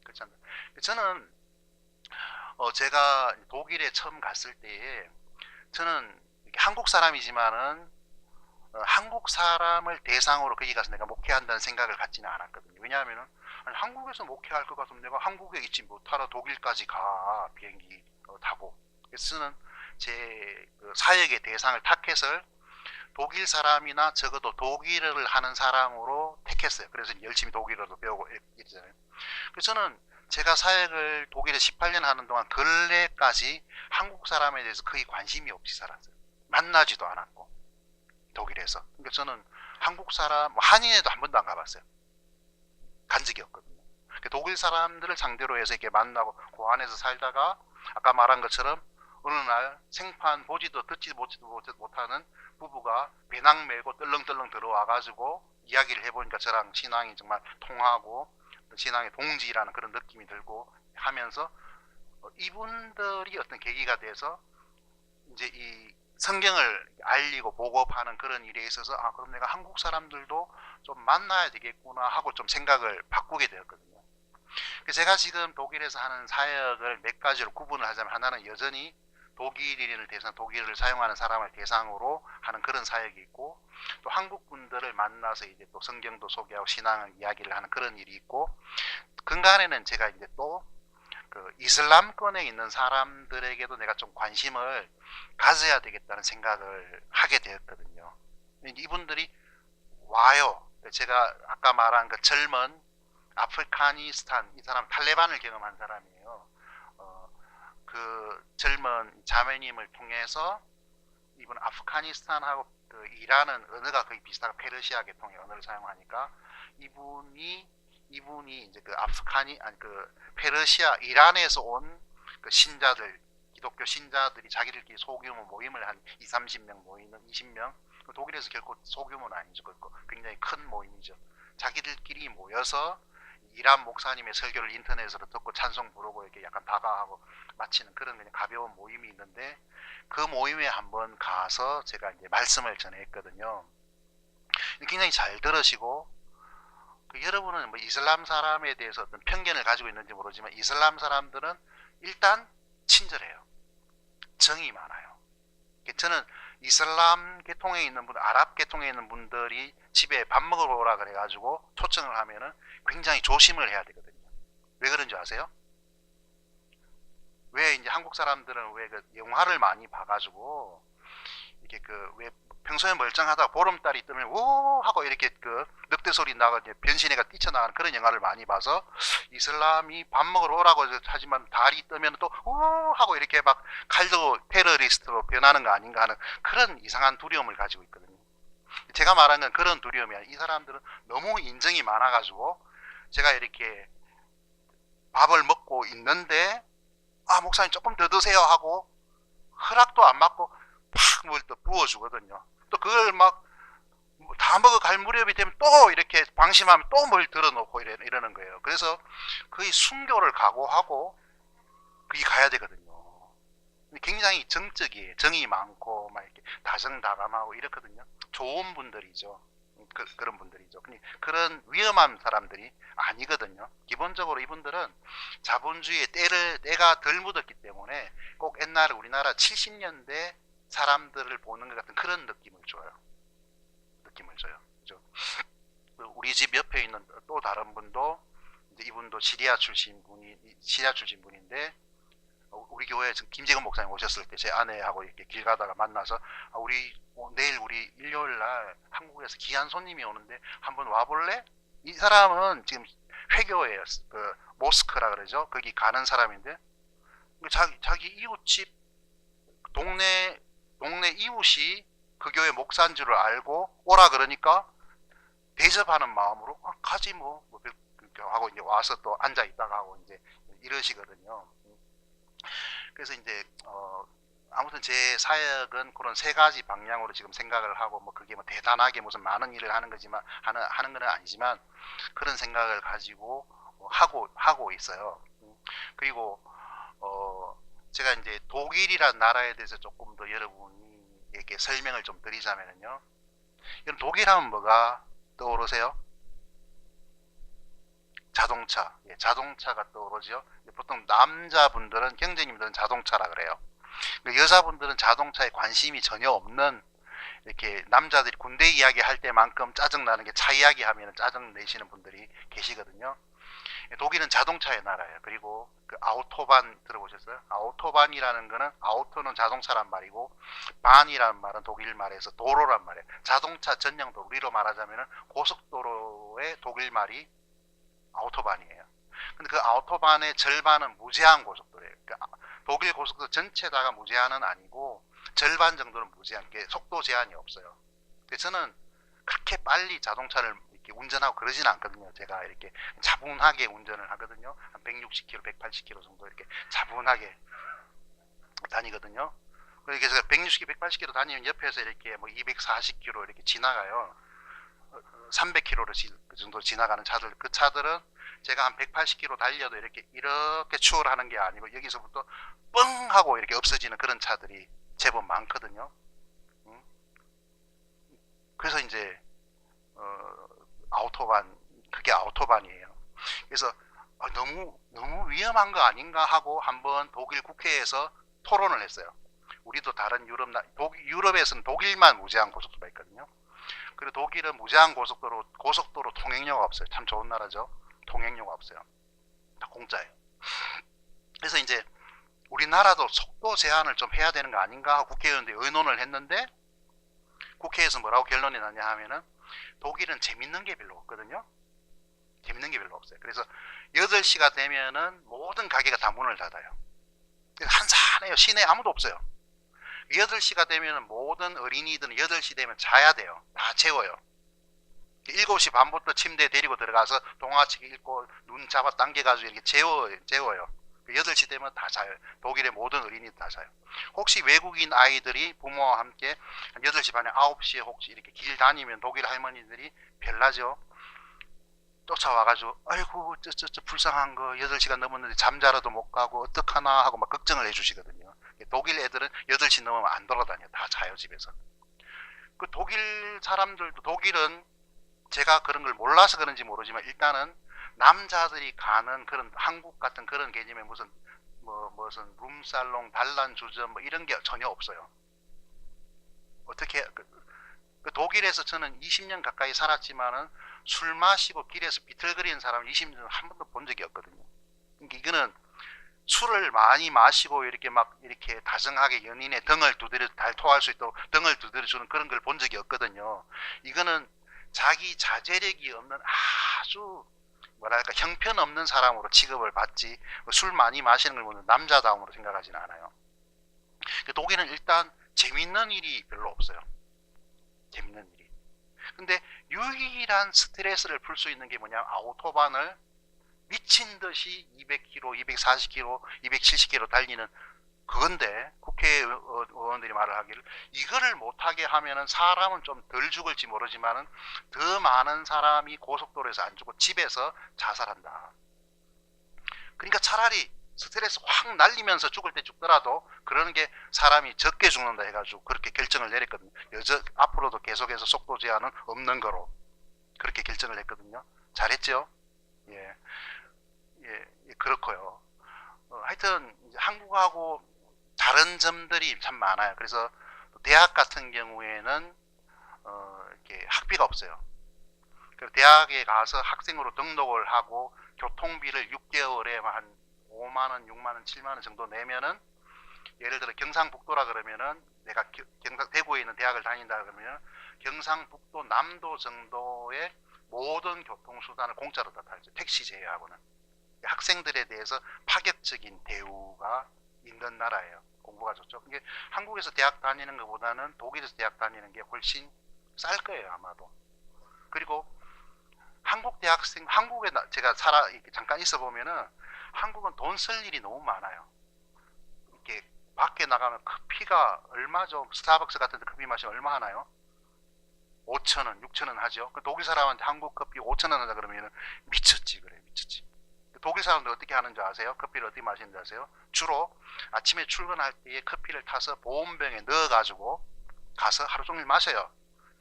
그렇지 않다. 저는 제가 독일에 처음 갔을 때에 저는 한국 사람이지만은 한국 사람을 대상으로 거기 가서 내가 목회한다는 생각을 갖지는 않았거든요. 왜냐하면은 한국에서 목회할 것 같으면 내가 한국에 있지 못하러 독일까지 가 비행기 타고. 그래서 저는 제 사역의 대상을 타켓을 독일 사람이나 적어도 독일어를 하는 사람으로 택했어요. 그래서 열심히 독일어도 배우고 이러잖아요. 그래서 저는 제가 사역을 독일에 18년 하는 동안 근래까지 한국 사람에 대해서 거의 관심이 없이 살았어요. 만나지도 않았고 독일에서. 그러니까 저는 한국 사람, 한인회도 한 번도 안 가봤어요. 간 적이 없거든요. 독일 사람들을 상대로 해서 이렇게 만나고 그 안에서 살다가 아까 말한 것처럼 어느 날 생판 보지도 듣지도 못하는 부부가 배낭 메고 떨렁떨렁 들어와가지고 이야기를 해보니까 저랑 신앙이 정말 통하고 신앙의 동지라는 그런 느낌이 들고 하면서 이분들이 어떤 계기가 돼서 이제 이 성경을 알리고 보급하는 그런 일에 있어서 아 그럼 내가 한국 사람들도 좀 만나야 되겠구나 하고 좀 생각을 바꾸게 되었거든요. 제가 지금 독일에서 하는 사역을 몇 가지로 구분을 하자면 하나는 여전히 독일인을 대상, 독일을 사용하는 사람을 대상으로 하는 그런 사역이 있고 또 한국 분들을 만나서 이제 또 성경도 소개하고 신앙을 이야기를 하는 그런 일이 있고 근간에는 제가 이제 또 그 이슬람권에 있는 사람들에게도 내가 좀 관심을 가져야 되겠다는 생각을 하게 되었거든요. 이분들이 와요. 제가 아까 말한 그 젊은 아프가니스탄 이 사람 탈레반을 경험한 사람이에요. 그 젊은 자매님을 통해서 이분 아프가니스탄하고 그 이란은 언어가 거의 비슷하고 페르시아 계통의 언어를 사용하니까 이분이 이제 그 그 페르시아 이란에서 온 그 신자들 기독교 신자들이 자기들끼리 소규모 모임을 한 2, 30명 모이는 20명 독일에서 결코 소규모는 아니죠. 굉장히 큰 모임이죠. 자기들끼리 모여서 이란 목사님의 설교를 인터넷으로 듣고 찬송 부르고 이렇게 약간 다가하고 마치는 그런 그냥 가벼운 모임이 있는데 그 모임에 한번 가서 제가 이제 말씀을 전했거든요. 굉장히 잘 들으시고 여러분은 뭐 이슬람 사람에 대해서 어떤 편견을 가지고 있는지 모르지만 이슬람 사람들은 일단 친절해요. 정이 많아요. 저는 이슬람 계통에 있는 분, 아랍 계통에 있는 분들이 집에 밥 먹으러 오라 그래가지고 초청을 하면은 굉장히 조심을 해야 되거든요. 왜 그런지 아세요? 왜 이제 한국 사람들은 왜 그 영화를 많이 봐가지고 이렇게 그 왜 평소에 멀쩡하다가 보름달이 뜨면 오 하고 이렇게 그 늑대 소리 나고 변신해가 뛰쳐나가는 그런 영화를 많이 봐서 이슬람이 밥 먹으러 오라고 하지만 달이 뜨면 또 오 하고 이렇게 막 칼도 테러리스트로 변하는 거 아닌가 하는 그런 이상한 두려움을 가지고 있거든요. 제가 말한 건 그런 두려움이 아니라 이 사람들은 너무 인정이 많아가지고 제가 이렇게 밥을 먹고 있는데 아 목사님 조금 더 드세요 하고 허락도 안 받고 팍 뭘 또 부어주거든요. 또 그걸 막 다 먹어갈 무렵이 되면 또 이렇게 방심하면 또 뭘 들어놓고 이러는 거예요. 그래서 거의 순교를 각오하고 거기 가야 되거든요. 굉장히 정적이에요. 정이 많고 막 이렇게 다정다감하고 이렇거든요. 좋은 분들이죠. 그런 분들이죠. 그런 위험한 사람들이 아니거든요. 기본적으로 이분들은 자본주의의 때가 덜 묻었기 때문에 꼭 옛날에 우리나라 70년대 사람들을 보는 것 같은 그런 느낌을 줘요. 그죠? 우리 집 옆에 있는 또 다른 분도 이분도 시리아 출신 분인데 우리 교회에 김재근 목사님 오셨을 때 제 아내하고 이렇게 길 가다가 만나서 내일 우리 일요일 날 한국에서 귀한 손님이 오는데 한번 와볼래? 이 사람은 지금 회교예요. 그 모스크라 그러죠. 거기 가는 사람인데 자기 이웃집 동네 이웃이 그 교회 목사인 줄 알고 오라 그러니까 대접하는 마음으로 가지 뭐 하고 이제 와서 또 앉아 있다가 하고 이제 이러시거든요. 그래서 이제 아무튼 제 사역은 그런 세 가지 방향으로 지금 생각을 하고 뭐 그게 뭐 대단하게 무슨 많은 일을 하는 거지만 하는 건 아니지만 그런 생각을 가지고 하고 있어요. 그리고 제가 이제 독일이라는 나라에 대해서 조금 더 여러분에게 설명을 좀 드리자면요. 여러분 독일하면 뭐가 떠오르세요? 자동차. 예, 자동차가 떠오르죠. 보통 남자분들은 형제님들은 자동차라 그래요. 여자분들은 자동차에 관심이 전혀 없는 이렇게 남자들이 군대 이야기 할 때만큼 짜증나는 게 차 이야기 하면 짜증 내시는 분들이 계시거든요. 독일은 자동차의 나라예요. 그리고 그 아우토반 들어보셨어요? 아우토반이라는 거는 아우토는 자동차란 말이고 반이라는 말은 독일 말에서 도로란 말이에요. 자동차 전용 도로, 우리로 말하자면 고속도로의 독일 말이 아우토반이에요. 근데 그 아우토반의 절반은 무제한 고속도로예요. 그러니까 독일 고속도로 전체 다가 무제한은 아니고 절반 정도는 무제한, 게 속도 제한이 없어요. 그래서 저는 그렇게 빨리 자동차를 이렇게 운전하고 그러지는 않거든요. 제가 이렇게 차분하게 운전을 하거든요. 한 160km, 180km 정도 이렇게 차분하게 다니거든요. 그래서 160km, 180km 다니면 옆에서 이렇게 뭐 240km 이렇게 지나가요. 300km로 그 정도 지나가는 차들, 그 차들은 제가 한 180km 달려도 이렇게 추월하는 게 아니고 여기서부터 뻥 하고 이렇게 없어지는 그런 차들이 제법 많거든요. 그래서 이제 아우토반, 그게 아우토반이에요. 그래서 너무 위험한 거 아닌가 하고 한번 독일 국회에서 토론을 했어요. 우리도 다른 유럽에서는 독일만 무제한 고속도로가 있거든요. 그리고 독일은 무제한 고속도로 통행료가 없어요. 참 좋은 나라죠. 통행료가 없어요. 다 공짜예요. 그래서 이제 우리나라도 속도 제한을 좀 해야 되는 거 아닌가 하고 국회의원들이 의논을 했는데, 국회에서 뭐라고 결론이 나냐 하면은 독일은 재밌는 게 별로 없거든요. 재밌는 게 별로 없어요. 그래서 8시가 되면은 모든 가게가 다 문을 닫아요. 한산해요. 시내에 아무도 없어요. 8시가 되면 모든 어린이들은 8시 되면 자야 돼요. 다 재워요. 7시 반부터 침대에 데리고 들어가서 동화책 읽고 눈 잡아 당겨가지고 이렇게 재워요. 8시 되면 다 자요. 독일의 모든 어린이들 다 자요. 혹시 외국인 아이들이 부모와 함께 8시 반에 9시에 혹시 이렇게 길 다니면 독일 할머니들이 별나죠. 쫓아와가지고 아이고 저 불쌍한 거 8시간 넘었는데 잠자러도 못 가고 어떡하나 하고 막 걱정을 해주시거든요. 독일 애들은 8시 넘으면 안 돌아다녀. 다 자요, 집에서. 그 독일 사람들도, 독일은 제가 그런 걸 몰라서 그런지 모르지만 일단은 남자들이 가는 그런 한국 같은 그런 개념에 무슨 룸살롱, 단란주점 뭐 이런 게 전혀 없어요. 어떻게 그 독일에서 저는 20년 가까이 살았지만은 술 마시고 길에서 비틀거리는 사람을 20년 한 번도 본 적이 없거든요. 그러니까 이거는 술을 많이 마시고 이렇게 막 이렇게 다정하게 연인의 등을 두드려 달토할 수 있도록 등을 두드려 주는 그런 걸 본 적이 없거든요. 이거는 자기 자제력이 없는 아주 뭐랄까 형편없는 사람으로 취급을 받지, 술 많이 마시는 걸 보면 남자다움으로 생각하지는 않아요. 독일은 일단 재밌는 일이 별로 없어요. 재밌는 일이. 근데 유일한 스트레스를 풀 수 있는 게 뭐냐, 아우토반을 미친 듯이 200km, 240km, 270km 달리는 그건데, 국회의원들이 말을 하기를 이거를 못하게 하면은 사람은 좀 덜 죽을지 모르지만은 더 많은 사람이 고속도로에서 안 죽고 집에서 자살한다. 그러니까 차라리 스트레스 확 날리면서 죽을 때 죽더라도 그러는 게 사람이 적게 죽는다 해가지고 그렇게 결정을 내렸거든요. 앞으로도 계속해서 속도 제한은 없는 거로 그렇게 결정을 했거든요. 잘했죠? 예, 그렇고요. 하여튼 한국하고 다른 점들이 참 많아요. 그래서 대학 같은 경우에는 이렇게 학비가 없어요. 대학에 가서 학생으로 등록을 하고 교통비를 6개월에 한 5만원, 6만원, 7만원 정도 내면은, 예를 들어 경상북도라 그러면은 내가 대구에 있는 대학을 다닌다 그러면 경상북도 남도 정도의 모든 교통수단을 공짜로 다 타죠. 택시 제외하고는. 학생들에 대해서 파격적인 대우가 있는 나라예요. 공부가 좋죠. 이게 한국에서 대학 다니는 것보다는 독일에서 대학 다니는 게 훨씬 쌀 거예요, 아마도. 그리고 한국 대학생, 한국에 제가 잠깐 있어 보면은 한국은 돈 쓸 일이 너무 많아요. 이렇게 밖에 나가면 커피가 얼마죠? 스타벅스 같은 데 커피 마시면 얼마 하나요? 5,000원, 6,000원 하죠. 그 독일 사람한테 한국 커피 5,000원 하자 그러면 미쳤지, 그래, 미쳤지. 독일 사람들 어떻게 하는 줄 아세요? 커피를 어떻게 마시는 줄 아세요? 주로 아침에 출근할 때에 커피를 타서 보온병에 넣어가지고 가서 하루 종일 마셔요.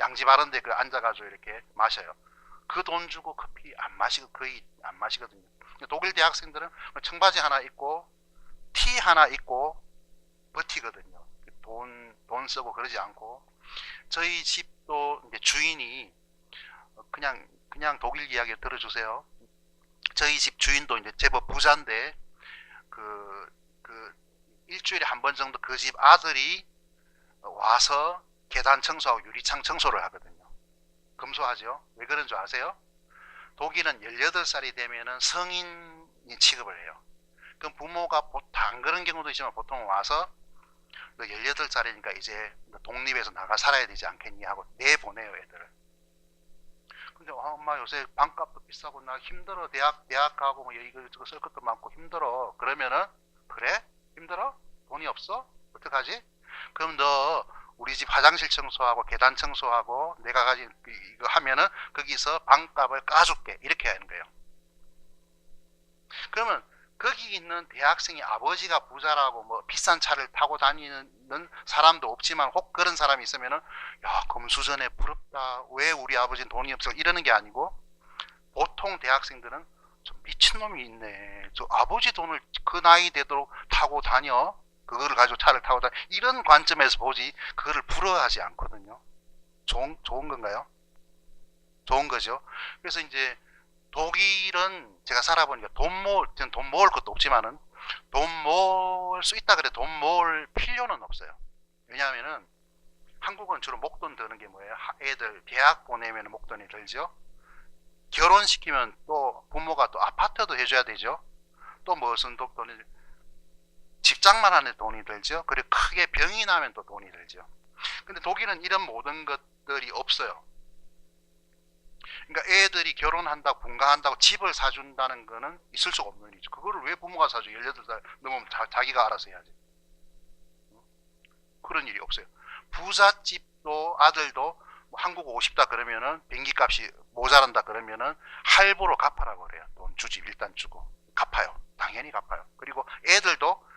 양지 바른 데 앉아가지고 이렇게 마셔요. 그 돈 주고 커피 거의 안 마시거든요. 독일 대학생들은 청바지 하나 입고 티 하나 입고 버티거든요. 돈 쓰고 그러지 않고. 저희 집도 이제 주인이 그냥 독일 이야기 들어주세요. 저희 집 주인도 이제 제법 부자인데 일주일에 한 번 정도 그 집 아들이 와서 계단 청소하고 유리창 청소를 하거든요. 검소하죠. 왜 그런 줄 아세요? 독일은 18살이 되면은 성인이 취급을 해요. 그럼 부모가 안 그런 경우도 있지만 보통 와서 너 18살이니까 이제 독립해서 나가 살아야 되지 않겠니 하고 내보내요, 애들을. 근데 엄마 요새 방값도 비싸고 나 힘들어. 대학 가고 뭐 이거 쓸 것도 많고 힘들어. 그러면은 그래? 힘들어? 돈이 없어? 어떡하지? 그럼 너 우리 집 화장실 청소하고 계단 청소하고 내가 가진 이거 하면은 거기서 방값을 까줄게. 이렇게 하는 거예요. 그러면 거기 있는 대학생이 아버지가 부자라고 뭐 비싼 차를 타고 다니는 사람도 없지만 혹 그런 사람이 있으면은 야 금수저네 부럽다. 왜 우리 아버지는 돈이 없어? 이러는 게 아니고 보통 대학생들은 좀 미친놈이 있네. 저 아버지 돈을 그 나이 되도록 타고 다녀. 그거를 가지고 차를 타고 다녀. 이런 관점에서 보지 그거를 부러워하지 않거든요. 좋은 건가요? 좋은 거죠. 그래서 이제 독일은 제가 살아보니까 돈 모을 것도 없지만은 돈 모을 수 있다 그래 돈 모을 필요는 없어요. 왜냐하면은 한국은 주로 목돈 드는 게 뭐예요? 애들 대학 보내면 목돈이 들죠. 결혼시키면 또 부모가 또 아파트도 해줘야 되죠. 또 무슨 돈이 직장만 하는 돈이 들죠. 그리고 크게 병이 나면 또 돈이 들죠. 근데 독일은 이런 모든 것들이 없어요. 그러니까 애들이 결혼한다고 분가한다고 집을 사준다는 거는 있을 수가 없는 일이죠. 그거를 왜 부모가 사줘? 18살 넘으면 자기가 알아서 해야지. 그런 일이 없어요. 부잣집도 아들도 뭐 한국 오고 싶다 그러면은 비행기 값이 모자란다 그러면은 할부로 갚아라고 그래요. 돈 주지 일단 주고 갚아요. 당연히 갚아요. 그리고 애들도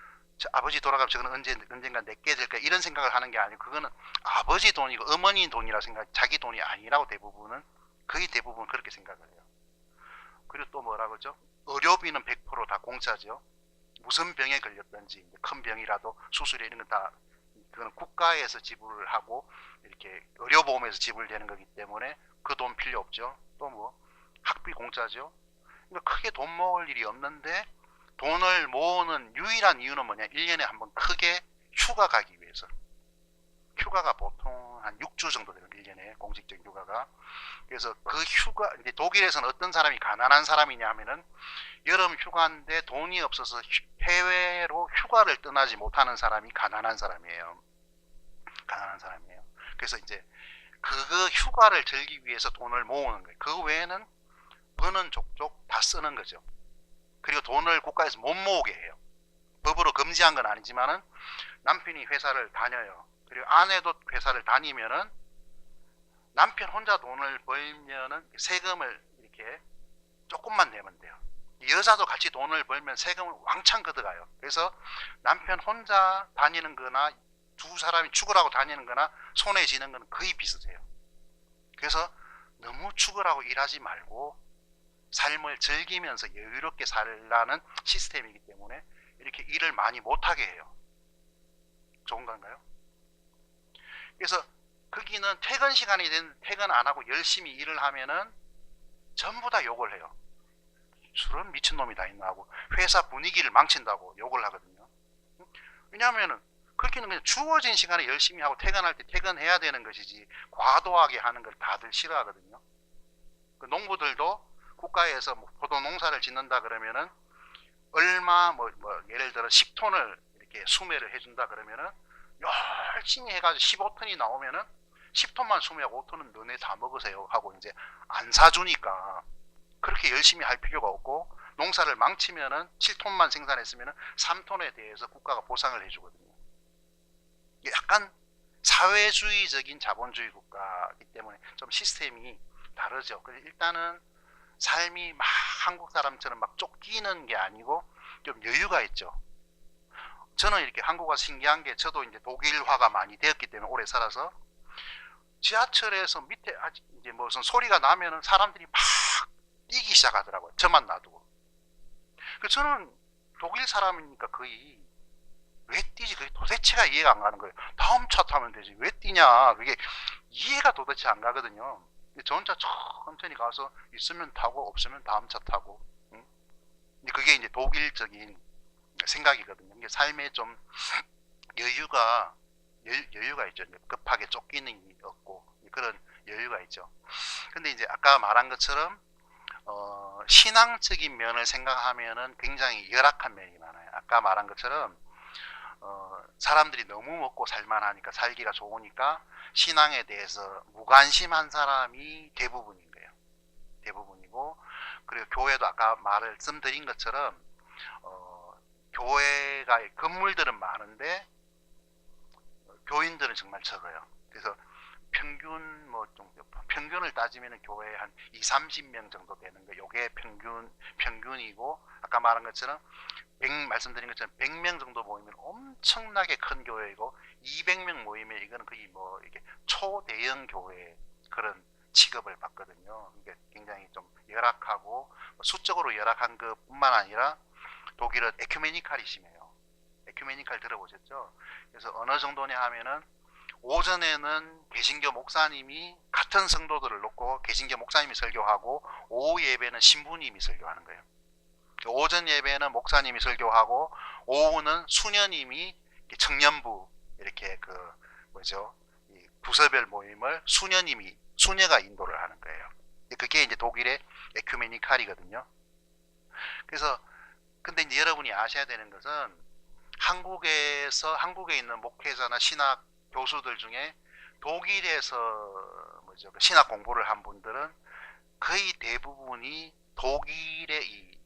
아버지 돌아가면 저거는 언젠가 내게 될 거야 이런 생각을 하는 게 아니고 그거는 아버지 돈이고 어머니 돈이라 생각, 자기 돈이 아니라고 거의 대부분 그렇게 생각을 해요. 그리고 또 뭐라 그러죠? 의료비는 100%다 공짜죠. 무슨 병에 걸렸든지 큰 병이라도 수술에 이런 건 다 그건 국가에서 지불을 하고 이렇게 의료보험에서 지불되는 거기 때문에 그 돈 필요 없죠. 또 뭐 학비 공짜죠. 그러니까 크게 돈 모을 일이 없는데 돈을 모으는 유일한 이유는 뭐냐? 1년에 한번 크게 휴가 가기 위해서. 휴가가 보통 한 6주 정도 되는 1년에 공식적인 휴가가. 그래서 그 휴가 이제 독일에서는 어떤 사람이 가난한 사람이냐 하면은 여름 휴가인데 돈이 없어서 해외로 휴가를 떠나지 못하는 사람이 가난한 사람이에요. 가난한 사람이에요. 그래서 이제 그거 휴가를 즐기기 위해서 돈을 모으는 거예요. 그 외에는 버는 족족 다 쓰는 거죠. 그리고 돈을 국가에서 못 모으게 해요. 법으로 금지한 건 아니지만은 남편이 회사를 다녀요. 그리고 아내도 회사를 다니면은 남편 혼자 돈을 벌면은 세금을 이렇게 조금만 내면 돼요. 여자도 같이 돈을 벌면 세금을 왕창 걷어가요. 그래서 남편 혼자 다니는 거나 두 사람이 축을 하고 다니는 거나 손에 쥐는 건 거의 비슷해요. 그래서 너무 축을 하고 일하지 말고 삶을 즐기면서 여유롭게 살라는 시스템이기 때문에 이렇게 일을 많이 못하게 해요. 좋은 건가요? 그래서 거기는 퇴근 시간이 되는 퇴근 안 하고 열심히 일을 하면은 전부 다 욕을 해요. 저런 미친놈이 다 있나 하고 회사 분위기를 망친다고 욕을 하거든요. 왜냐하면은 그렇게는 그냥 주어진 시간에 열심히 하고 퇴근할 때 퇴근해야 되는 것이지 과도하게 하는 걸 다들 싫어하거든요. 그 농부들도 국가에서 뭐 포도 농사를 짓는다 그러면은 얼마 뭐 예를 들어 10톤을 이렇게 수매를 해준다 그러면은 열심히 해가지고 15톤이 나오면은 10톤만 수매하고 5톤은 너네 다 먹으세요 하고 이제 안 사주니까 그렇게 열심히 할 필요가 없고 농사를 망치면은 7톤만 생산했으면은 3톤에 대해서 국가가 보상을 해주거든요. 약간 사회주의적인 자본주의 국가이기 때문에 좀 시스템이 다르죠. 그래서 일단은 삶이 막 한국 사람처럼 막 쫓기는 게 아니고 좀 여유가 있죠. 저는 이렇게 한국 와서 신기한 게 저도 이제 독일화가 많이 되었기 때문에 오래 살아서 지하철에서 밑에 아직 이제 무슨 소리가 나면은 사람들이 막 뛰기 시작하더라고요. 저만 놔두고. 그 저는 독일 사람이니까 거의 왜 뛰지? 그게 도대체가 이해가 안 가는 거예요. 다음 차 타면 되지. 왜 뛰냐? 그게 이해가 도대체 안 가거든요. 저 혼자 천천히 가서 있으면 타고 없으면 다음 차 타고. 응? 그게 이제 독일적인 생각이거든요. 이게 삶에 좀 여유가 있죠. 급하게 쫓기는 게 없고 그런 여유가 있죠. 근데 이제 아까 말한 것처럼 신앙적인 면을 생각하면은 굉장히 열악한 면이 많아요. 아까 말한 것처럼 사람들이 너무 먹고 살만하니까 살기가 좋으니까 신앙에 대해서 무관심한 사람이 대부분인 거예요. 대부분이고, 그리고 교회도 아까 말씀드린 것처럼 교회가 건물들은 많은데 교인들은 정말 적어요. 그래서 평균 평균을 따지면 교회에 한 2, 30명 정도 되는 거, 요게 평균이고, 아까 말한 것처럼 말씀드린 것처럼 100명 정도 모이면 엄청나게 큰 교회이고, 200명 모이면 이거는 거의 이게 초대형 교회 그런 취급을 받거든요. 이게 굉장히 좀 열악하고, 수적으로 열악한 것뿐만 아니라 독일은 에큐메니칼이 심해요. 에큐메니칼 들어보셨죠? 그래서 어느 정도냐 하면은 오전에는 개신교 목사님이 같은 성도들을 놓고 개신교 목사님이 설교하고, 오후 예배는 신부님이 설교하는 거예요. 오전 예배는 목사님이 설교하고, 오후는 수녀님이 청년부 이렇게 이 부서별 모임을 수녀가 인도를 하는 거예요. 그게 이제 독일의 에큐메니칼이거든요. 그래서 근데 이제 여러분이 아셔야 되는 것은, 한국에 있는 목회자나 신학 교수들 중에 독일에서 신학 공부를 한 분들은 거의 대부분이 독일의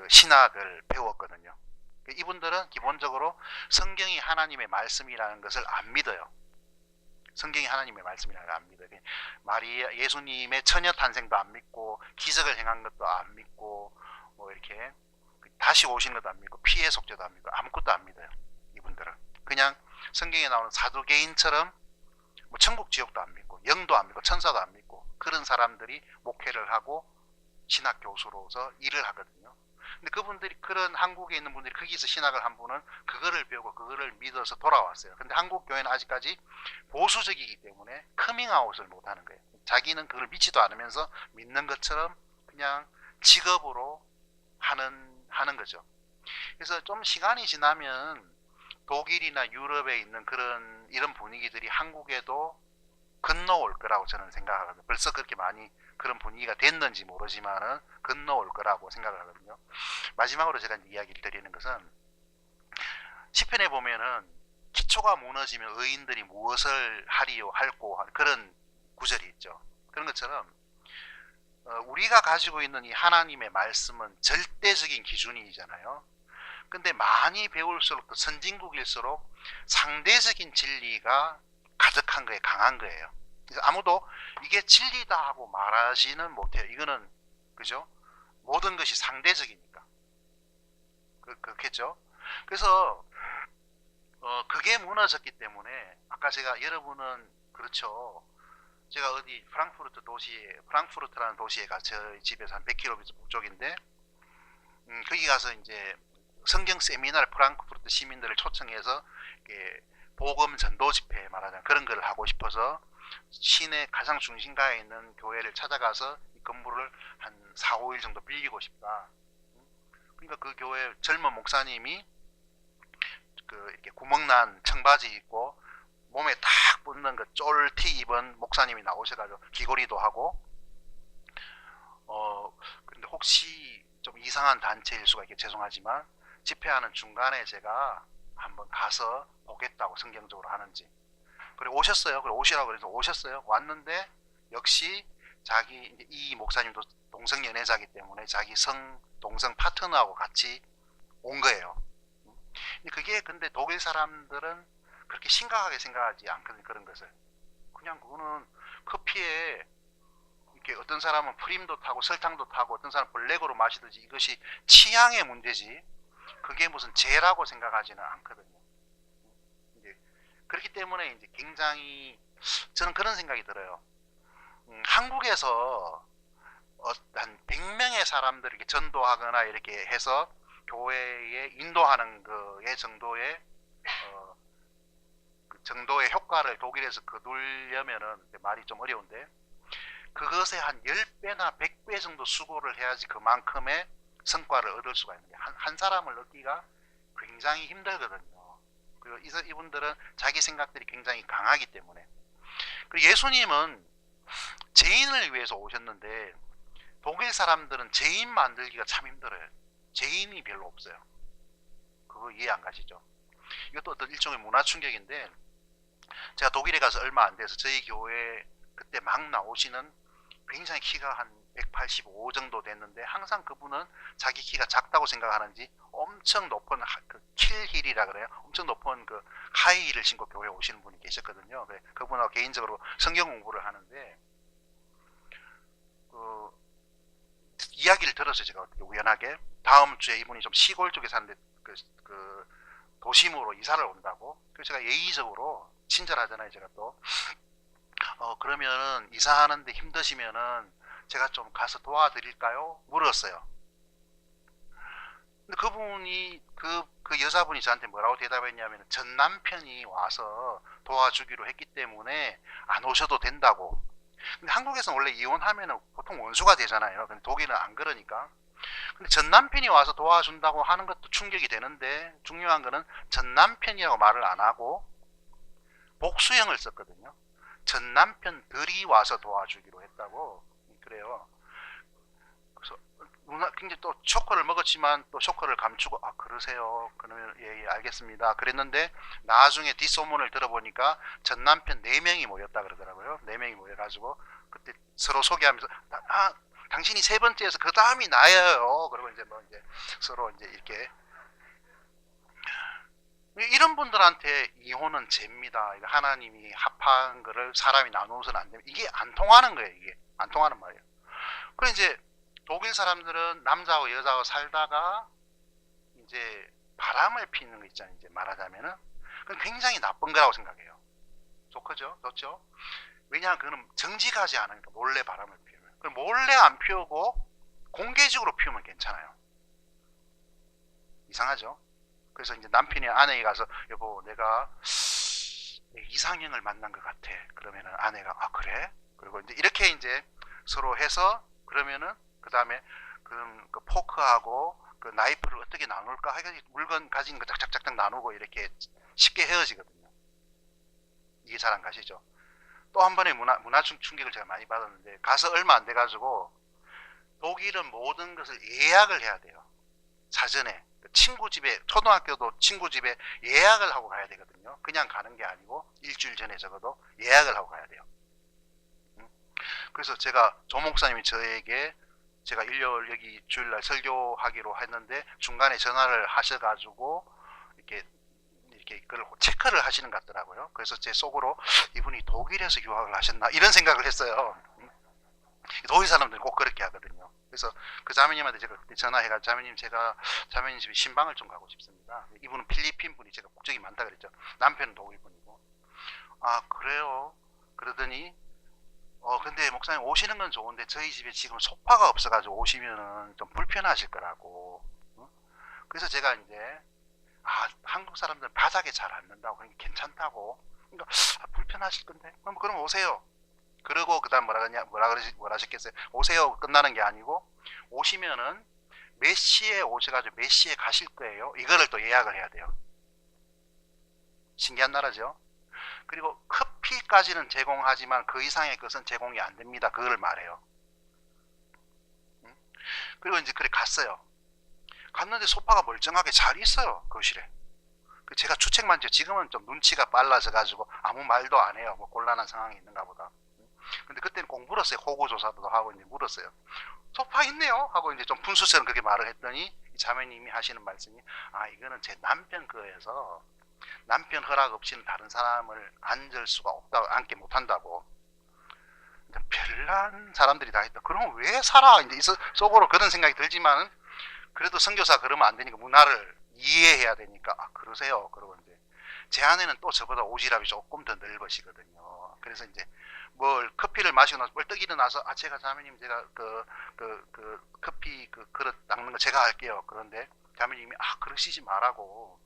신학을 배웠거든요. 이분들은 기본적으로 성경이 하나님의 말씀이라는 것을 안 믿어요. 성경이 하나님의 말씀이라는 걸 안 믿어요. 예수님의 처녀 탄생도 안 믿고, 기적을 행한 것도 안 믿고, 이렇게 다시 오신 것도 안 믿고, 피해 속죄도 안 믿고, 아무것도 안 믿어요. 이분들은 그냥 성경에 나오는 사두개인처럼 천국 지옥도 안 믿고, 영도 안 믿고, 천사도 안 믿고, 그런 사람들이 목회를 하고 신학 교수로서 일을 하거든요. 근데 그분들이, 그런 한국에 있는 분들이 거기서 신학을 한 분은 그거를 배우고 그거를 믿어서 돌아왔어요. 근데 한국 교회는 아직까지 보수적이기 때문에 커밍아웃을 못 하는 거예요. 자기는 그걸 믿지도 않으면서 믿는 것처럼 그냥 직업으로 하는 거죠. 그래서 좀 시간이 지나면 독일이나 유럽에 있는 이런 분위기들이 한국에도 건너올 거라고 저는 생각하거든요. 벌써 그렇게 많이 그런 분위기가 됐는지 모르지만은 건너올 거라고 생각을 하거든요. 마지막으로 제가 이야기를 드리는 것은, 시편에 보면은 기초가 무너지면 의인들이 무엇을 하리요 할고, 그런 구절이 있죠. 그런 것처럼 우리가 가지고 있는 이 하나님의 말씀은 절대적인 기준이잖아요. 근데 많이 배울수록, 또 선진국일수록 상대적인 진리가 가득한 거예요. 강한 거예요. 그래서 아무도 이게 진리다 하고 말하지는 못해요. 이거는, 그죠? 모든 것이 상대적이니까. 그렇겠죠? 그래서 그게 무너졌기 때문에, 아까 여러분은, 그렇죠, 제가 어디 프랑크푸르트라는 도시에 저희 집에서 한 100km 북쪽인데, 거기 가서 이제 성경 세미나를 프랑크푸르트 시민들을 초청해서 복음 전도 집회, 말하자면 그런 걸 하고 싶어서 시내 가장 중심가에 있는 교회를 찾아가서 이 건물을 한 4, 5일 정도 빌리고 싶다. 그러니까 그 교회 젊은 목사님이 이렇게 구멍난 청바지 입고 몸에 딱 붙는 그 쫄티 입은 목사님이 나오셔가지고 귀걸이도 하고, 근데 혹시 좀 이상한 단체일 수가 있게 죄송하지만, 집회하는 중간에 제가 한번 가서 보겠다고 성경적으로 하는지. 그래 오셨어요. 그래 오시라고 그래서 오셨어요. 왔는데 역시 이 목사님도 동성 연애자이기 때문에 자기 동성 파트너하고 같이 온 거예요. 근데 독일 사람들은 그렇게 심각하게 생각하지 않거든요. 그런 것을 그냥, 그거는 커피에 이렇게 어떤 사람은 프림도 타고 설탕도 타고 어떤 사람은 블랙으로 마시듯이 이것이 취향의 문제지, 그게 무슨 죄라고 생각하지는 않거든요. 그렇기 때문에 이제 굉장히 저는 그런 생각이 들어요. 한국에서 한 100명의 사람들을 이렇게 전도하거나 이렇게 해서 교회에 인도하는 거의 정도의 정도의 효과를 독일에서 거두려면은, 말이 좀 어려운데, 그것에 한 10배나 100배 정도 수고를 해야지 그만큼의 성과를 얻을 수가 있는 게, 한 사람을 얻기가 굉장히 힘들거든요. 그리고 이분들은 자기 생각들이 굉장히 강하기 때문에. 그리고 예수님은 죄인을 위해서 오셨는데, 독일 사람들은 죄인 만들기가 참 힘들어요. 죄인이 별로 없어요. 그거 이해 안 가시죠? 이것도 어떤 일종의 문화 충격인데, 제가 독일에 가서 얼마 안 돼서 저희 교회 그때 막 나오시는 굉장히 키가 한 185 정도 됐는데 항상 그분은 자기 키가 작다고 생각하는지 엄청 높은 그 킬힐이라 그래요. 엄청 높은 그 하이힐을 신고 교회에 오시는 분이 계셨거든요. 그분하고 개인적으로 성경 공부를 하는데 그 이야기를 들었어요. 제가 어떻게 우연하게 다음 주에 이분이 좀 시골 쪽에 사는데 그 도심으로 이사를 온다고. 그래서 제가 예의적으로 친절하잖아요. 제가 또 그러면은 이사하는데 힘드시면은 제가 좀 가서 도와드릴까요? 물었어요. 근데 그분이 그 여자분이 저한테 뭐라고 대답했냐면 전 남편이 와서 도와주기로 했기 때문에 안 오셔도 된다고. 근데 한국에서는 원래 이혼하면은 보통 원수가 되잖아요. 근데 독일은 안 그러니까. 근데 전 남편이 와서 도와준다고 하는 것도 충격이 되는데 중요한 거는 전 남편이라고 말을 안 하고 복수형을 썼거든요. 전 남편들이 와서 도와주기로 했다고. 그래요. 그래서 굉장히 또 쇼크를 먹었지만 또 쇼크를 감추고 아 그러세요. 그러면 예, 예 알겠습니다. 그랬는데 나중에 뒷소문을 들어보니까 전 남편 4명이 모였다 그러더라고요. 4명이 모여가지고 그때 서로 소개하면서 아 당신이 세 번째에서 그 다음이 나예요. 그리고 이제 뭐 이제 서로 이제 이렇게 이런 분들한테 이혼은 죄입니다. 하나님이 합한 거를 사람이 나누어서는 안 됩니다. 이게 안 통하는 거예요. 이게 안 통하는 말이에요. 그래 이제 독일 사람들은 남자하고 여자하고 살다가 이제 바람을 피는 거 있잖아요. 이제 말하자면은 그건 굉장히 나쁜 거라고 생각해요. 좋죠? 좋죠? 왜냐하면 그거는 정직하지 않으니까 몰래 바람을 피우면. 그럼 몰래 안 피우고 공개적으로 피우면 괜찮아요. 이상하죠? 그래서 이제 남편이 아내에게 가서 여보 내가 이상형을 만난 것 같아. 그러면은 아내가 아 그래? 그리고 이제 이렇게 이제 서로 해서 그러면은 그 다음에 그럼 그 포크하고 그 나이프를 어떻게 나눌까 해가지고 물건 가진 거 짝짝짝짝 나누고 이렇게 쉽게 헤어지거든요. 이게 잘 안 가시죠? 또 한 번의 문화 충격을 제가 많이 받았는데 가서 얼마 안 돼가지고 독일은 모든 것을 예약을 해야 돼요. 사전에 친구 집에 초등학교도 친구 집에 예약을 하고 가야 되거든요. 그냥 가는 게 아니고 일주일 전에 적어도 예약을 하고 가야 돼요. 그래서 제가 조 목사님이 저에게 제가 일요일 여기 주일날 설교하기로 했는데 중간에 전화를 하셔가지고 이렇게 그걸 체크를 하시는 것 같더라고요. 그래서 제 속으로 이분이 독일에서 유학을 하셨나 이런 생각을 했어요. 독일 사람들은 꼭 그렇게 하거든요. 그래서 그 자매님한테 제가 그때 전화해가 자매님 제가 자매님 집에 신방을 좀 가고 싶습니다. 이분은 필리핀 분이 제가 국적이 많다 그랬죠. 남편은 독일 분이고 아 그래요. 그러더니 근데 목사님 오시는 건 좋은데 저희 집에 지금 소파가 없어가지고 오시면은 좀 불편하실 거라고. 그래서 제가 이제 한국 사람들은 바닥에 잘 앉는다고 그러니까 괜찮다고. 그러니까 불편하실 건데 그럼 오세요. 그리고 그다음 뭐라 하셨겠어요? 오세요 끝나는 게 아니고 오시면은 몇 시에 오셔가지고 몇 시에 가실 거예요. 이거를 또 예약을 해야 돼요. 신기한 나라죠. 그리고 커피까지는 제공하지만 그 이상의 것은 제공이 안 됩니다. 그거를 말해요. 그리고 이제 그래 갔어요. 갔는데 소파가 멀쩡하게 잘 있어요. 거실에. 제가 추측만 죠. 지금은 좀 눈치가 빨라져 가지고 아무 말도 안 해요. 뭐 곤란한 상황이 있는가 보다. 근데 그때는 꼭 물었어요. 호구 조사도 하고 이제 물었어요. 소파 있네요. 하고 이제 좀 분수처럼 그렇게 말을 했더니 자매님이 하시는 말씀이 이거는 제 남편 거에서 남편 허락 없이는 다른 사람을 앉을 수가 없다고 앉게 못한다고. 별난 사람들이 다 했다. 그럼 왜 살아? 이제 속으로 그런 생각이 들지만 그래도 선교사 그러면 안 되니까 문화를 이해해야 되니까 그러세요. 그러고 이제 제 아내는 또 저보다 오지랖이 조금 더 넓으시거든요. 그래서 이제 뭘 커피를 마시고 나서 벌떡 일어나서 제가 자매님 제가 그 커피 그 그릇 닦는 거 제가 할게요. 그런데 자매님이 그러시지 말라고.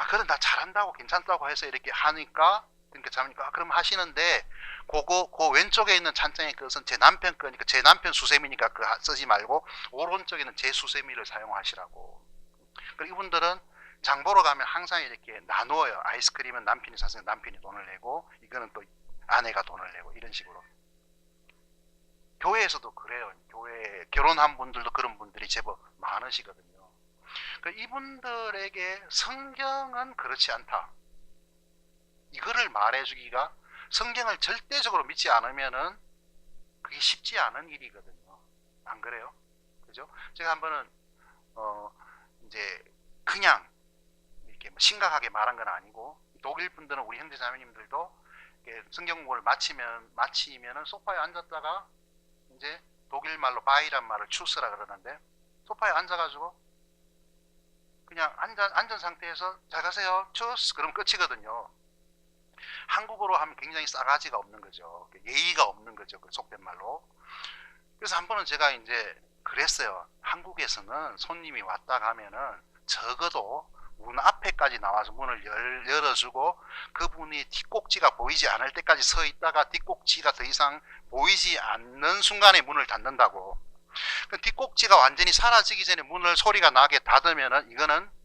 그래 나 잘한다고 괜찮다고 해서 이렇게 하니까 그러니까 자매니까 그럼 하시는데 그 왼쪽에 있는 찬장의 것은 제 남편 거니까 제 남편 수세미니까 그 쓰지 말고 오른쪽에는 제 수세미를 사용하시라고. 그리고 이분들은 장 보러 가면 항상 이렇게 나누어요. 아이스크림은 남편이 사서 남편이 돈을 내고 이거는 또 아내가 돈을 내고 이런 식으로. 교회에서도 그래요. 교회 결혼한 분들도 그런 분들이 제법 많으시거든요. 이분들에게 성경은 그렇지 않다. 이거를 말해주기가 성경을 절대적으로 믿지 않으면은 그게 쉽지 않은 일이거든요. 안 그래요? 그죠? 제가 한 번은 이제 그냥 이렇게 뭐 심각하게 말한 건 아니고, 독일 분들은 우리 형제 자매님들도 성경 공부를 마치면은 소파에 앉았다가 이제 독일 말로 바이란 말을 추스라 그러는데, 소파에 앉아가지고 그냥 앉은 상태에서 잘 가세요 추스 그럼 끝이거든요. 한국어로 하면 굉장히 싸가지가 없는 거죠. 예의가 없는 거죠. 그 속된 말로. 그래서 한 번은 제가 이제 그랬어요. 한국에서는 손님이 왔다 가면은 적어도 문 앞에까지 나와서 문을 열어주고 그분이 뒷꼭지가 보이지 않을 때까지 서 있다가 뒷꼭지가 더 이상 보이지 않는 순간에 문을 닫는다고. 뒷꼭지가 완전히 사라지기 전에 문을 소리가 나게 닫으면은 이거는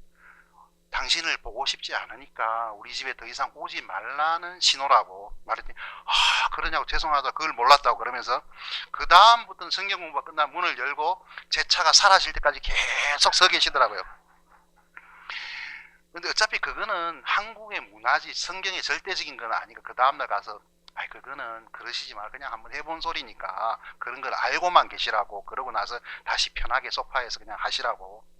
당신을 보고 싶지 않으니까 우리 집에 더 이상 오지 말라는 신호라고 말했더니, 아 그러냐고, 죄송하다, 그걸 몰랐다고 그러면서 그 다음부터는 성경 공부가 끝나면 문을 열고 제 차가 사라질 때까지 계속 서 계시더라고요. 근데 어차피 그거는 한국의 문화지 성경의 절대적인 건 아니고, 그 다음날 가서 아이 그거는 그러시지 말, 그냥 한번 해본 소리니까 그런 걸 알고만 계시라고, 그러고 나서 다시 편하게 소파에서 그냥 하시라고.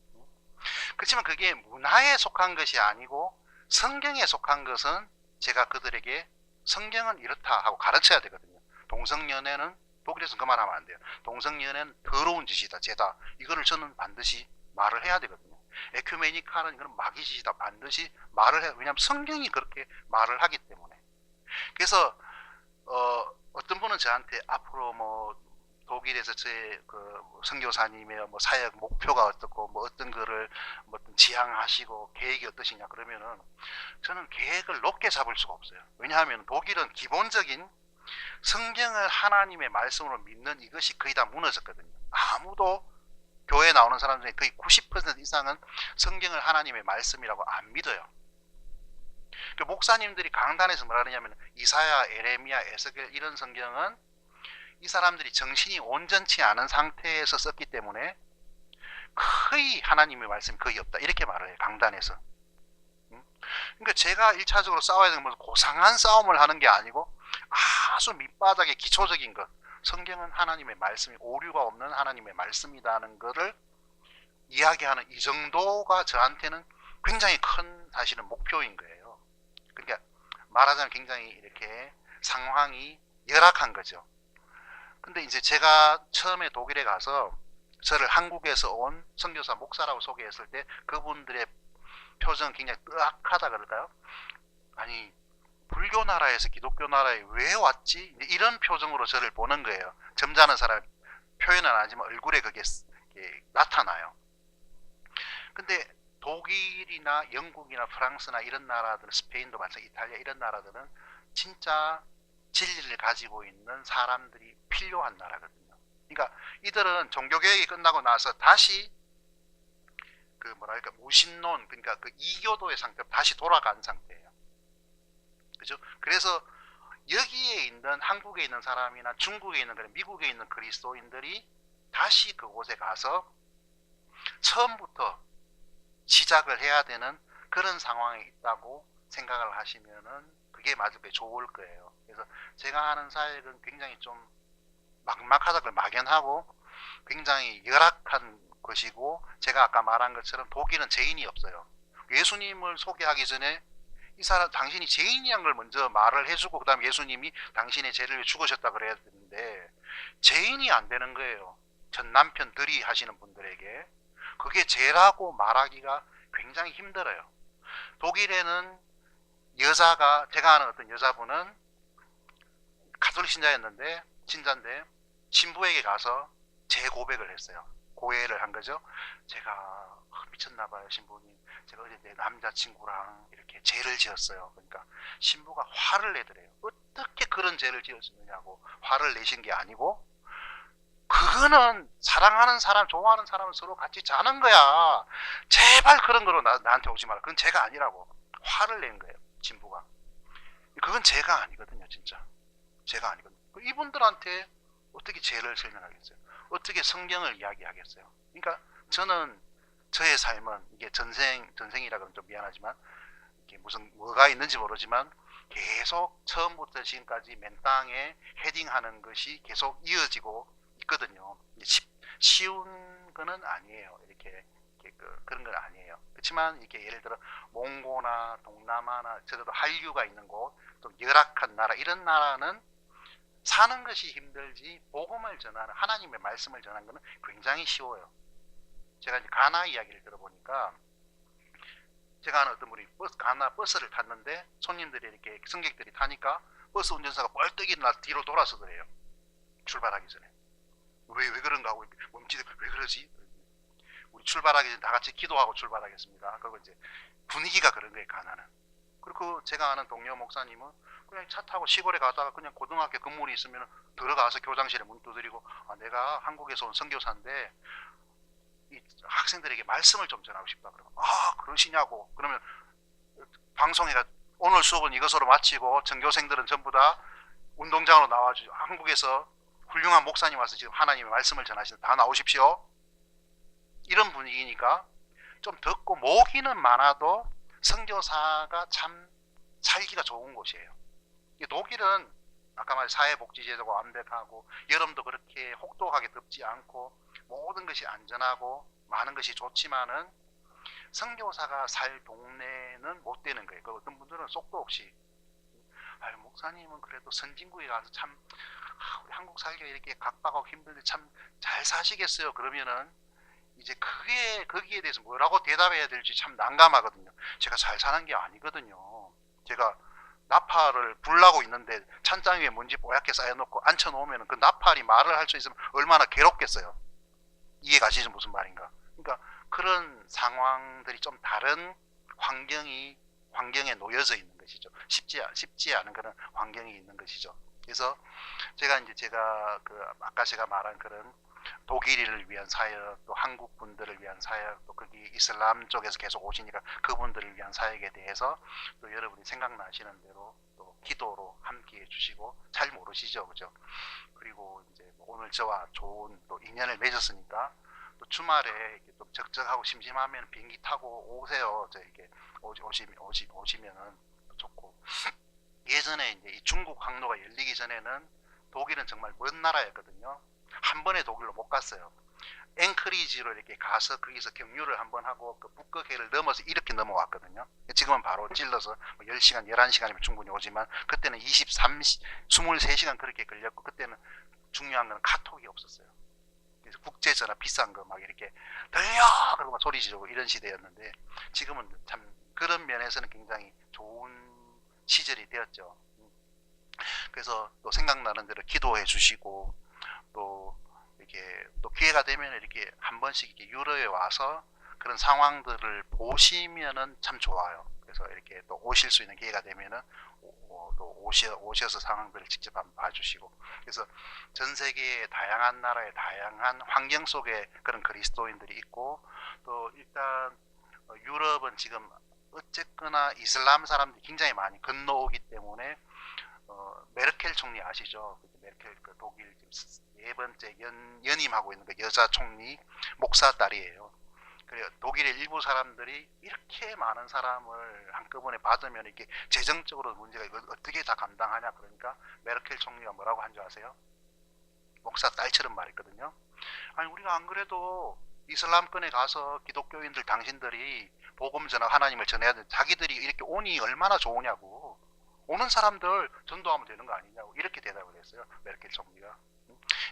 그렇지만 그게 문화에 속한 것이 아니고 성경에 속한 것은 제가 그들에게 성경은 이렇다 하고 가르쳐야 되거든요. 동성연애는, 독일에서는 그 말 하면 안 돼요. 동성연애는 더러운 짓이다, 죄다, 이거를 저는 반드시 말을 해야 되거든요. 에큐메니카는 이건 마귀 짓이다, 반드시 말을 해요. 왜냐하면 성경이 그렇게 말을 하기 때문에. 그래서 어떤 분은 저한테 앞으로 뭐 독일에서 제 그 선교사님의 뭐 사역 목표가 어떻고 뭐 어떤 거를 뭐 어떤 지향하시고 계획이 어떠시냐 그러면은, 저는 계획을 높게 잡을 수가 없어요. 왜냐하면 독일은 기본적인 성경을 하나님의 말씀으로 믿는 이것이 거의 다 무너졌거든요. 아무도 교회에 나오는 사람 중에 거의 90% 이상은 성경을 하나님의 말씀이라고 안 믿어요. 그 목사님들이 강단에서 뭐라 그러냐면, 이사야, 에레미야, 에스겔 이런 성경은 이 사람들이 정신이 온전치 않은 상태에서 썼기 때문에 거의 하나님의 말씀이 거의 없다, 이렇게 말을 해요, 강단에서. 그러니까 제가 1차적으로 싸워야 되는 건 고상한 싸움을 하는 게 아니고 아주 밑바닥의 기초적인 것, 성경은 하나님의 말씀이 오류가 없는 하나님의 말씀이라는 것을 이야기하는 이 정도가 저한테는 굉장히 큰 사실은 목표인 거예요. 그러니까 말하자면 굉장히 이렇게 상황이 열악한 거죠. 근데 이제 제가 처음에 독일에 가서 저를 한국에서 온 선교사 목사라고 소개했을 때 그분들의 표정은 굉장히 뜨악하다 그럴까요? 아니 불교 나라에서 기독교 나라에 왜 왔지? 이런 표정으로 저를 보는 거예요. 점잖은 사람, 표현은 안 하지만 얼굴에 그게 나타나요. 근데 독일이나 영국이나 프랑스나 이런 나라들, 스페인도 마찬가지, 이탈리아 이런 나라들은 진짜 진리를 가지고 있는 사람들이 필요한 나라거든요. 그러니까 이들은 종교개혁이 끝나고 나서 다시 그 뭐랄까 무신론, 그러니까 그 이교도의 상태로 다시 돌아간 상태예요. 그죠? 그래서 여기에 있는 한국에 있는 사람이나 중국에 있는 그런 미국에 있는 그리스도인들이 다시 그곳에 가서 처음부터 시작을 해야 되는 그런 상황에 있다고 생각을 하시면은 그게 맞을 게 좋을 거예요. 그래서 제가 하는 사역은 굉장히 좀 막막하다고 막연하고 굉장히 열악한 것이고, 제가 아까 말한 것처럼 독일은 죄인이 없어요. 예수님을 소개하기 전에 이 사람 당신이 죄인이란 걸 먼저 말을 해주고 그 다음 예수님이 당신의 죄를 위해 죽으셨다 그래야 되는데 죄인이 안 되는 거예요. 전 남편들이 하시는 분들에게 그게 죄라고 말하기가 굉장히 힘들어요. 독일에는 여자가, 제가 아는 어떤 여자분은 가톨릭 신자였는데, 신자인데 신부에게 가서 재고백을 했어요. 고해를 한 거죠. 제가 미쳤나봐요 신부님, 제가 어제 내 남자친구랑 이렇게 죄를 지었어요. 그러니까 신부가 화를 내더래요. 어떻게 그런 죄를 지었느냐고 화를 내신 게 아니고, 그거는 사랑하는 사람, 좋아하는 사람은 서로 같이 자는 거야. 제발 그런 거로 나한테 오지 마라. 그건 죄가 아니라고 화를 낸 거예요, 신부가. 그건 죄가 아니거든요, 진짜. 죄가 아니거든요. 이분들한테 어떻게 죄를 설명하겠어요? 어떻게 성경을 이야기하겠어요? 그러니까 저는 저의 삶은 이게 전생이라 그러면 좀 미안하지만 이게 무슨 뭐가 있는지 모르지만 계속 처음부터 지금까지 맨 땅에 헤딩하는 것이 계속 이어지고 있거든요. 쉬운 거는 아니에요. 이렇게 그런 건 아니에요. 그렇지만 이렇게 예를 들어 몽고나 동남아나 저도 한류가 있는 곳, 또 열악한 나라, 이런 나라는 사는 것이 힘들지 복음을 전하는, 하나님의 말씀을 전하는 것은 굉장히 쉬워요. 제가 이제 가나 이야기를 들어보니까, 제가 아는 어떤 분이 가나 버스를 탔는데 손님들이 이렇게 승객들이 타니까 버스 운전사가 뻘떡 일어나서 뒤로 돌아서더래요. 출발하기 전에. 왜 그런가 하고 멈칫해. 왜 그러지? 우리 출발하기 전에 다 같이 기도하고 출발하겠습니다. 그리고 이제 분위기가 그런 거예요, 가나는. 그리고 제가 아는 동료 목사님은 그냥 차 타고 시골에 가다가 그냥 고등학교 건물이 있으면 들어가서 교장실에 문 두드리고, 내가 한국에서 온 선교사인데 이 학생들에게 말씀을 좀 전하고 싶다. 그러면 그러시냐고. 그러면 방송에가 오늘 수업은 이것으로 마치고 전교생들은 전부 다 운동장으로 나와주죠. 한국에서 훌륭한 목사님 와서 지금 하나님의 말씀을 전하시는, 다 나오십시오. 이런 분위기니까 좀 듣고 모기는 많아도 선교사가 참 살기가 좋은 곳이에요. 독일은 아까 말 사회복지제도가 완벽하고 여름도 그렇게 혹독하게 덥지 않고 모든 것이 안전하고 많은 것이 좋지만은 선교사가 살 동네는 못 되는 거예요. 어떤 분들은 속도 없이 목사님은 그래도 선진국에 가서 참 우리 한국 살기가 이렇게 각박하고 힘든데 참 잘 사시겠어요. 그러면은 이제 거기에 대해서 뭐라고 대답해야 될지 참 난감하거든요. 제가 잘 사는 게 아니거든요. 제가 나팔을 불나고 있는데 찬장 위에 먼지 뽀얗게 쌓여놓고 앉혀놓으면 그 나팔이 말을 할 수 있으면 얼마나 괴롭겠어요. 이해 가시죠? 무슨 말인가? 그러니까 그런 상황들이 좀 다른 환경에 놓여져 있는 것이죠. 쉽지 않은 그런 환경이 있는 것이죠. 그래서 제가 아까 제가 말한 그런 독일인을 위한 사역, 또 한국 분들을 위한 사역, 또 거기 이슬람 쪽에서 계속 오시니까 그분들을 위한 사역에 대해서 또 여러분이 생각나시는 대로 또 기도로 함께 해주시고, 잘 모르시죠, 그죠? 그리고 이제 오늘 저와 좋은 또 인연을 맺었으니까 또 주말에 이렇게 좀 적적하고 심심하면 비행기 타고 오세요. 이렇게 오시면은 좋고. 예전에 이제 이 중국 항로가 열리기 전에는 독일은 정말 먼 나라였거든요. 한 번에 독일로 못 갔어요. 앵크리지로 이렇게 가서 거기서 경유를 한번 하고 그 북극해를 넘어서 이렇게 넘어왔거든요. 지금은 바로 찔러서 10시간, 11시간이면 충분히 오지만 그때는 23시간 그렇게 걸렸고, 그때는 중요한 건 카톡이 없었어요. 그래서 국제전화 비싼 거 막 이렇게 들려! 그러고 소리 지르고 이런 시대였는데, 지금은 참 그런 면에서는 굉장히 좋은 시절이 되었죠. 그래서 또 생각나는 대로 기도해 주시고, 또 이렇게 또 기회가 되면 이렇게 한 번씩 이렇게 유럽에 와서 그런 상황들을 보시면은 참 좋아요. 그래서 이렇게 또 오실 수 있는 기회가 되면은 또 오셔서 상황들을 직접 한번 봐주시고, 그래서 전 세계의 다양한 나라의 다양한 환경 속에 그런 그리스도인들이 있고, 또 일단 유럽은 지금 어쨌거나 이슬람 사람들이 굉장히 많이 건너오기 때문에 메르켈 총리 아시죠? 메르켈 독일 네 번째 연임하고 있는 그 여자 총리 목사 딸이에요. 그래요. 독일의 일부 사람들이 이렇게 많은 사람을 한꺼번에 받으면 이게 재정적으로 문제가 이거 어떻게 다 감당하냐, 그러니까 메르켈 총리가 뭐라고 한 줄 아세요? 목사 딸처럼 말했거든요. 아니 우리가 안 그래도 이슬람권에 가서 기독교인들 당신들이 복음 전하, 하나님을 전해야 되는데 자기들이 이렇게 오니 얼마나 좋으냐고, 오는 사람들 전도하면 되는 거 아니냐고 이렇게 대답을 했어요, 메르켈 총리가.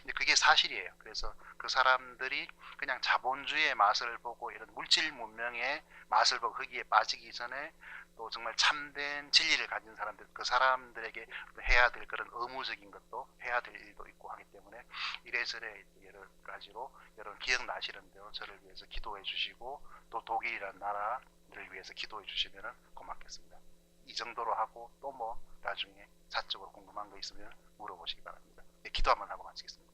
근데 그게 사실이에요. 그래서 그 사람들이 그냥 자본주의의 맛을 보고 이런 물질 문명의 맛을 보고 거기에 빠지기 전에 또 정말 참된 진리를 가진 사람들, 그 사람들에게 해야 될 그런 의무적인 것도 해야 될 일도 있고 하기 때문에 이래저래 여러 가지로 여러분 기억나시는 대로 저를 위해서 기도해 주시고, 또 독일이라는 나라를 위해서 기도해 주시면 고맙겠습니다. 이 정도로 하고 또 뭐 나중에 사적으로 궁금한 거 있으면 물어보시기 바랍니다. 네, 기도 한번 하고 마치겠습니다.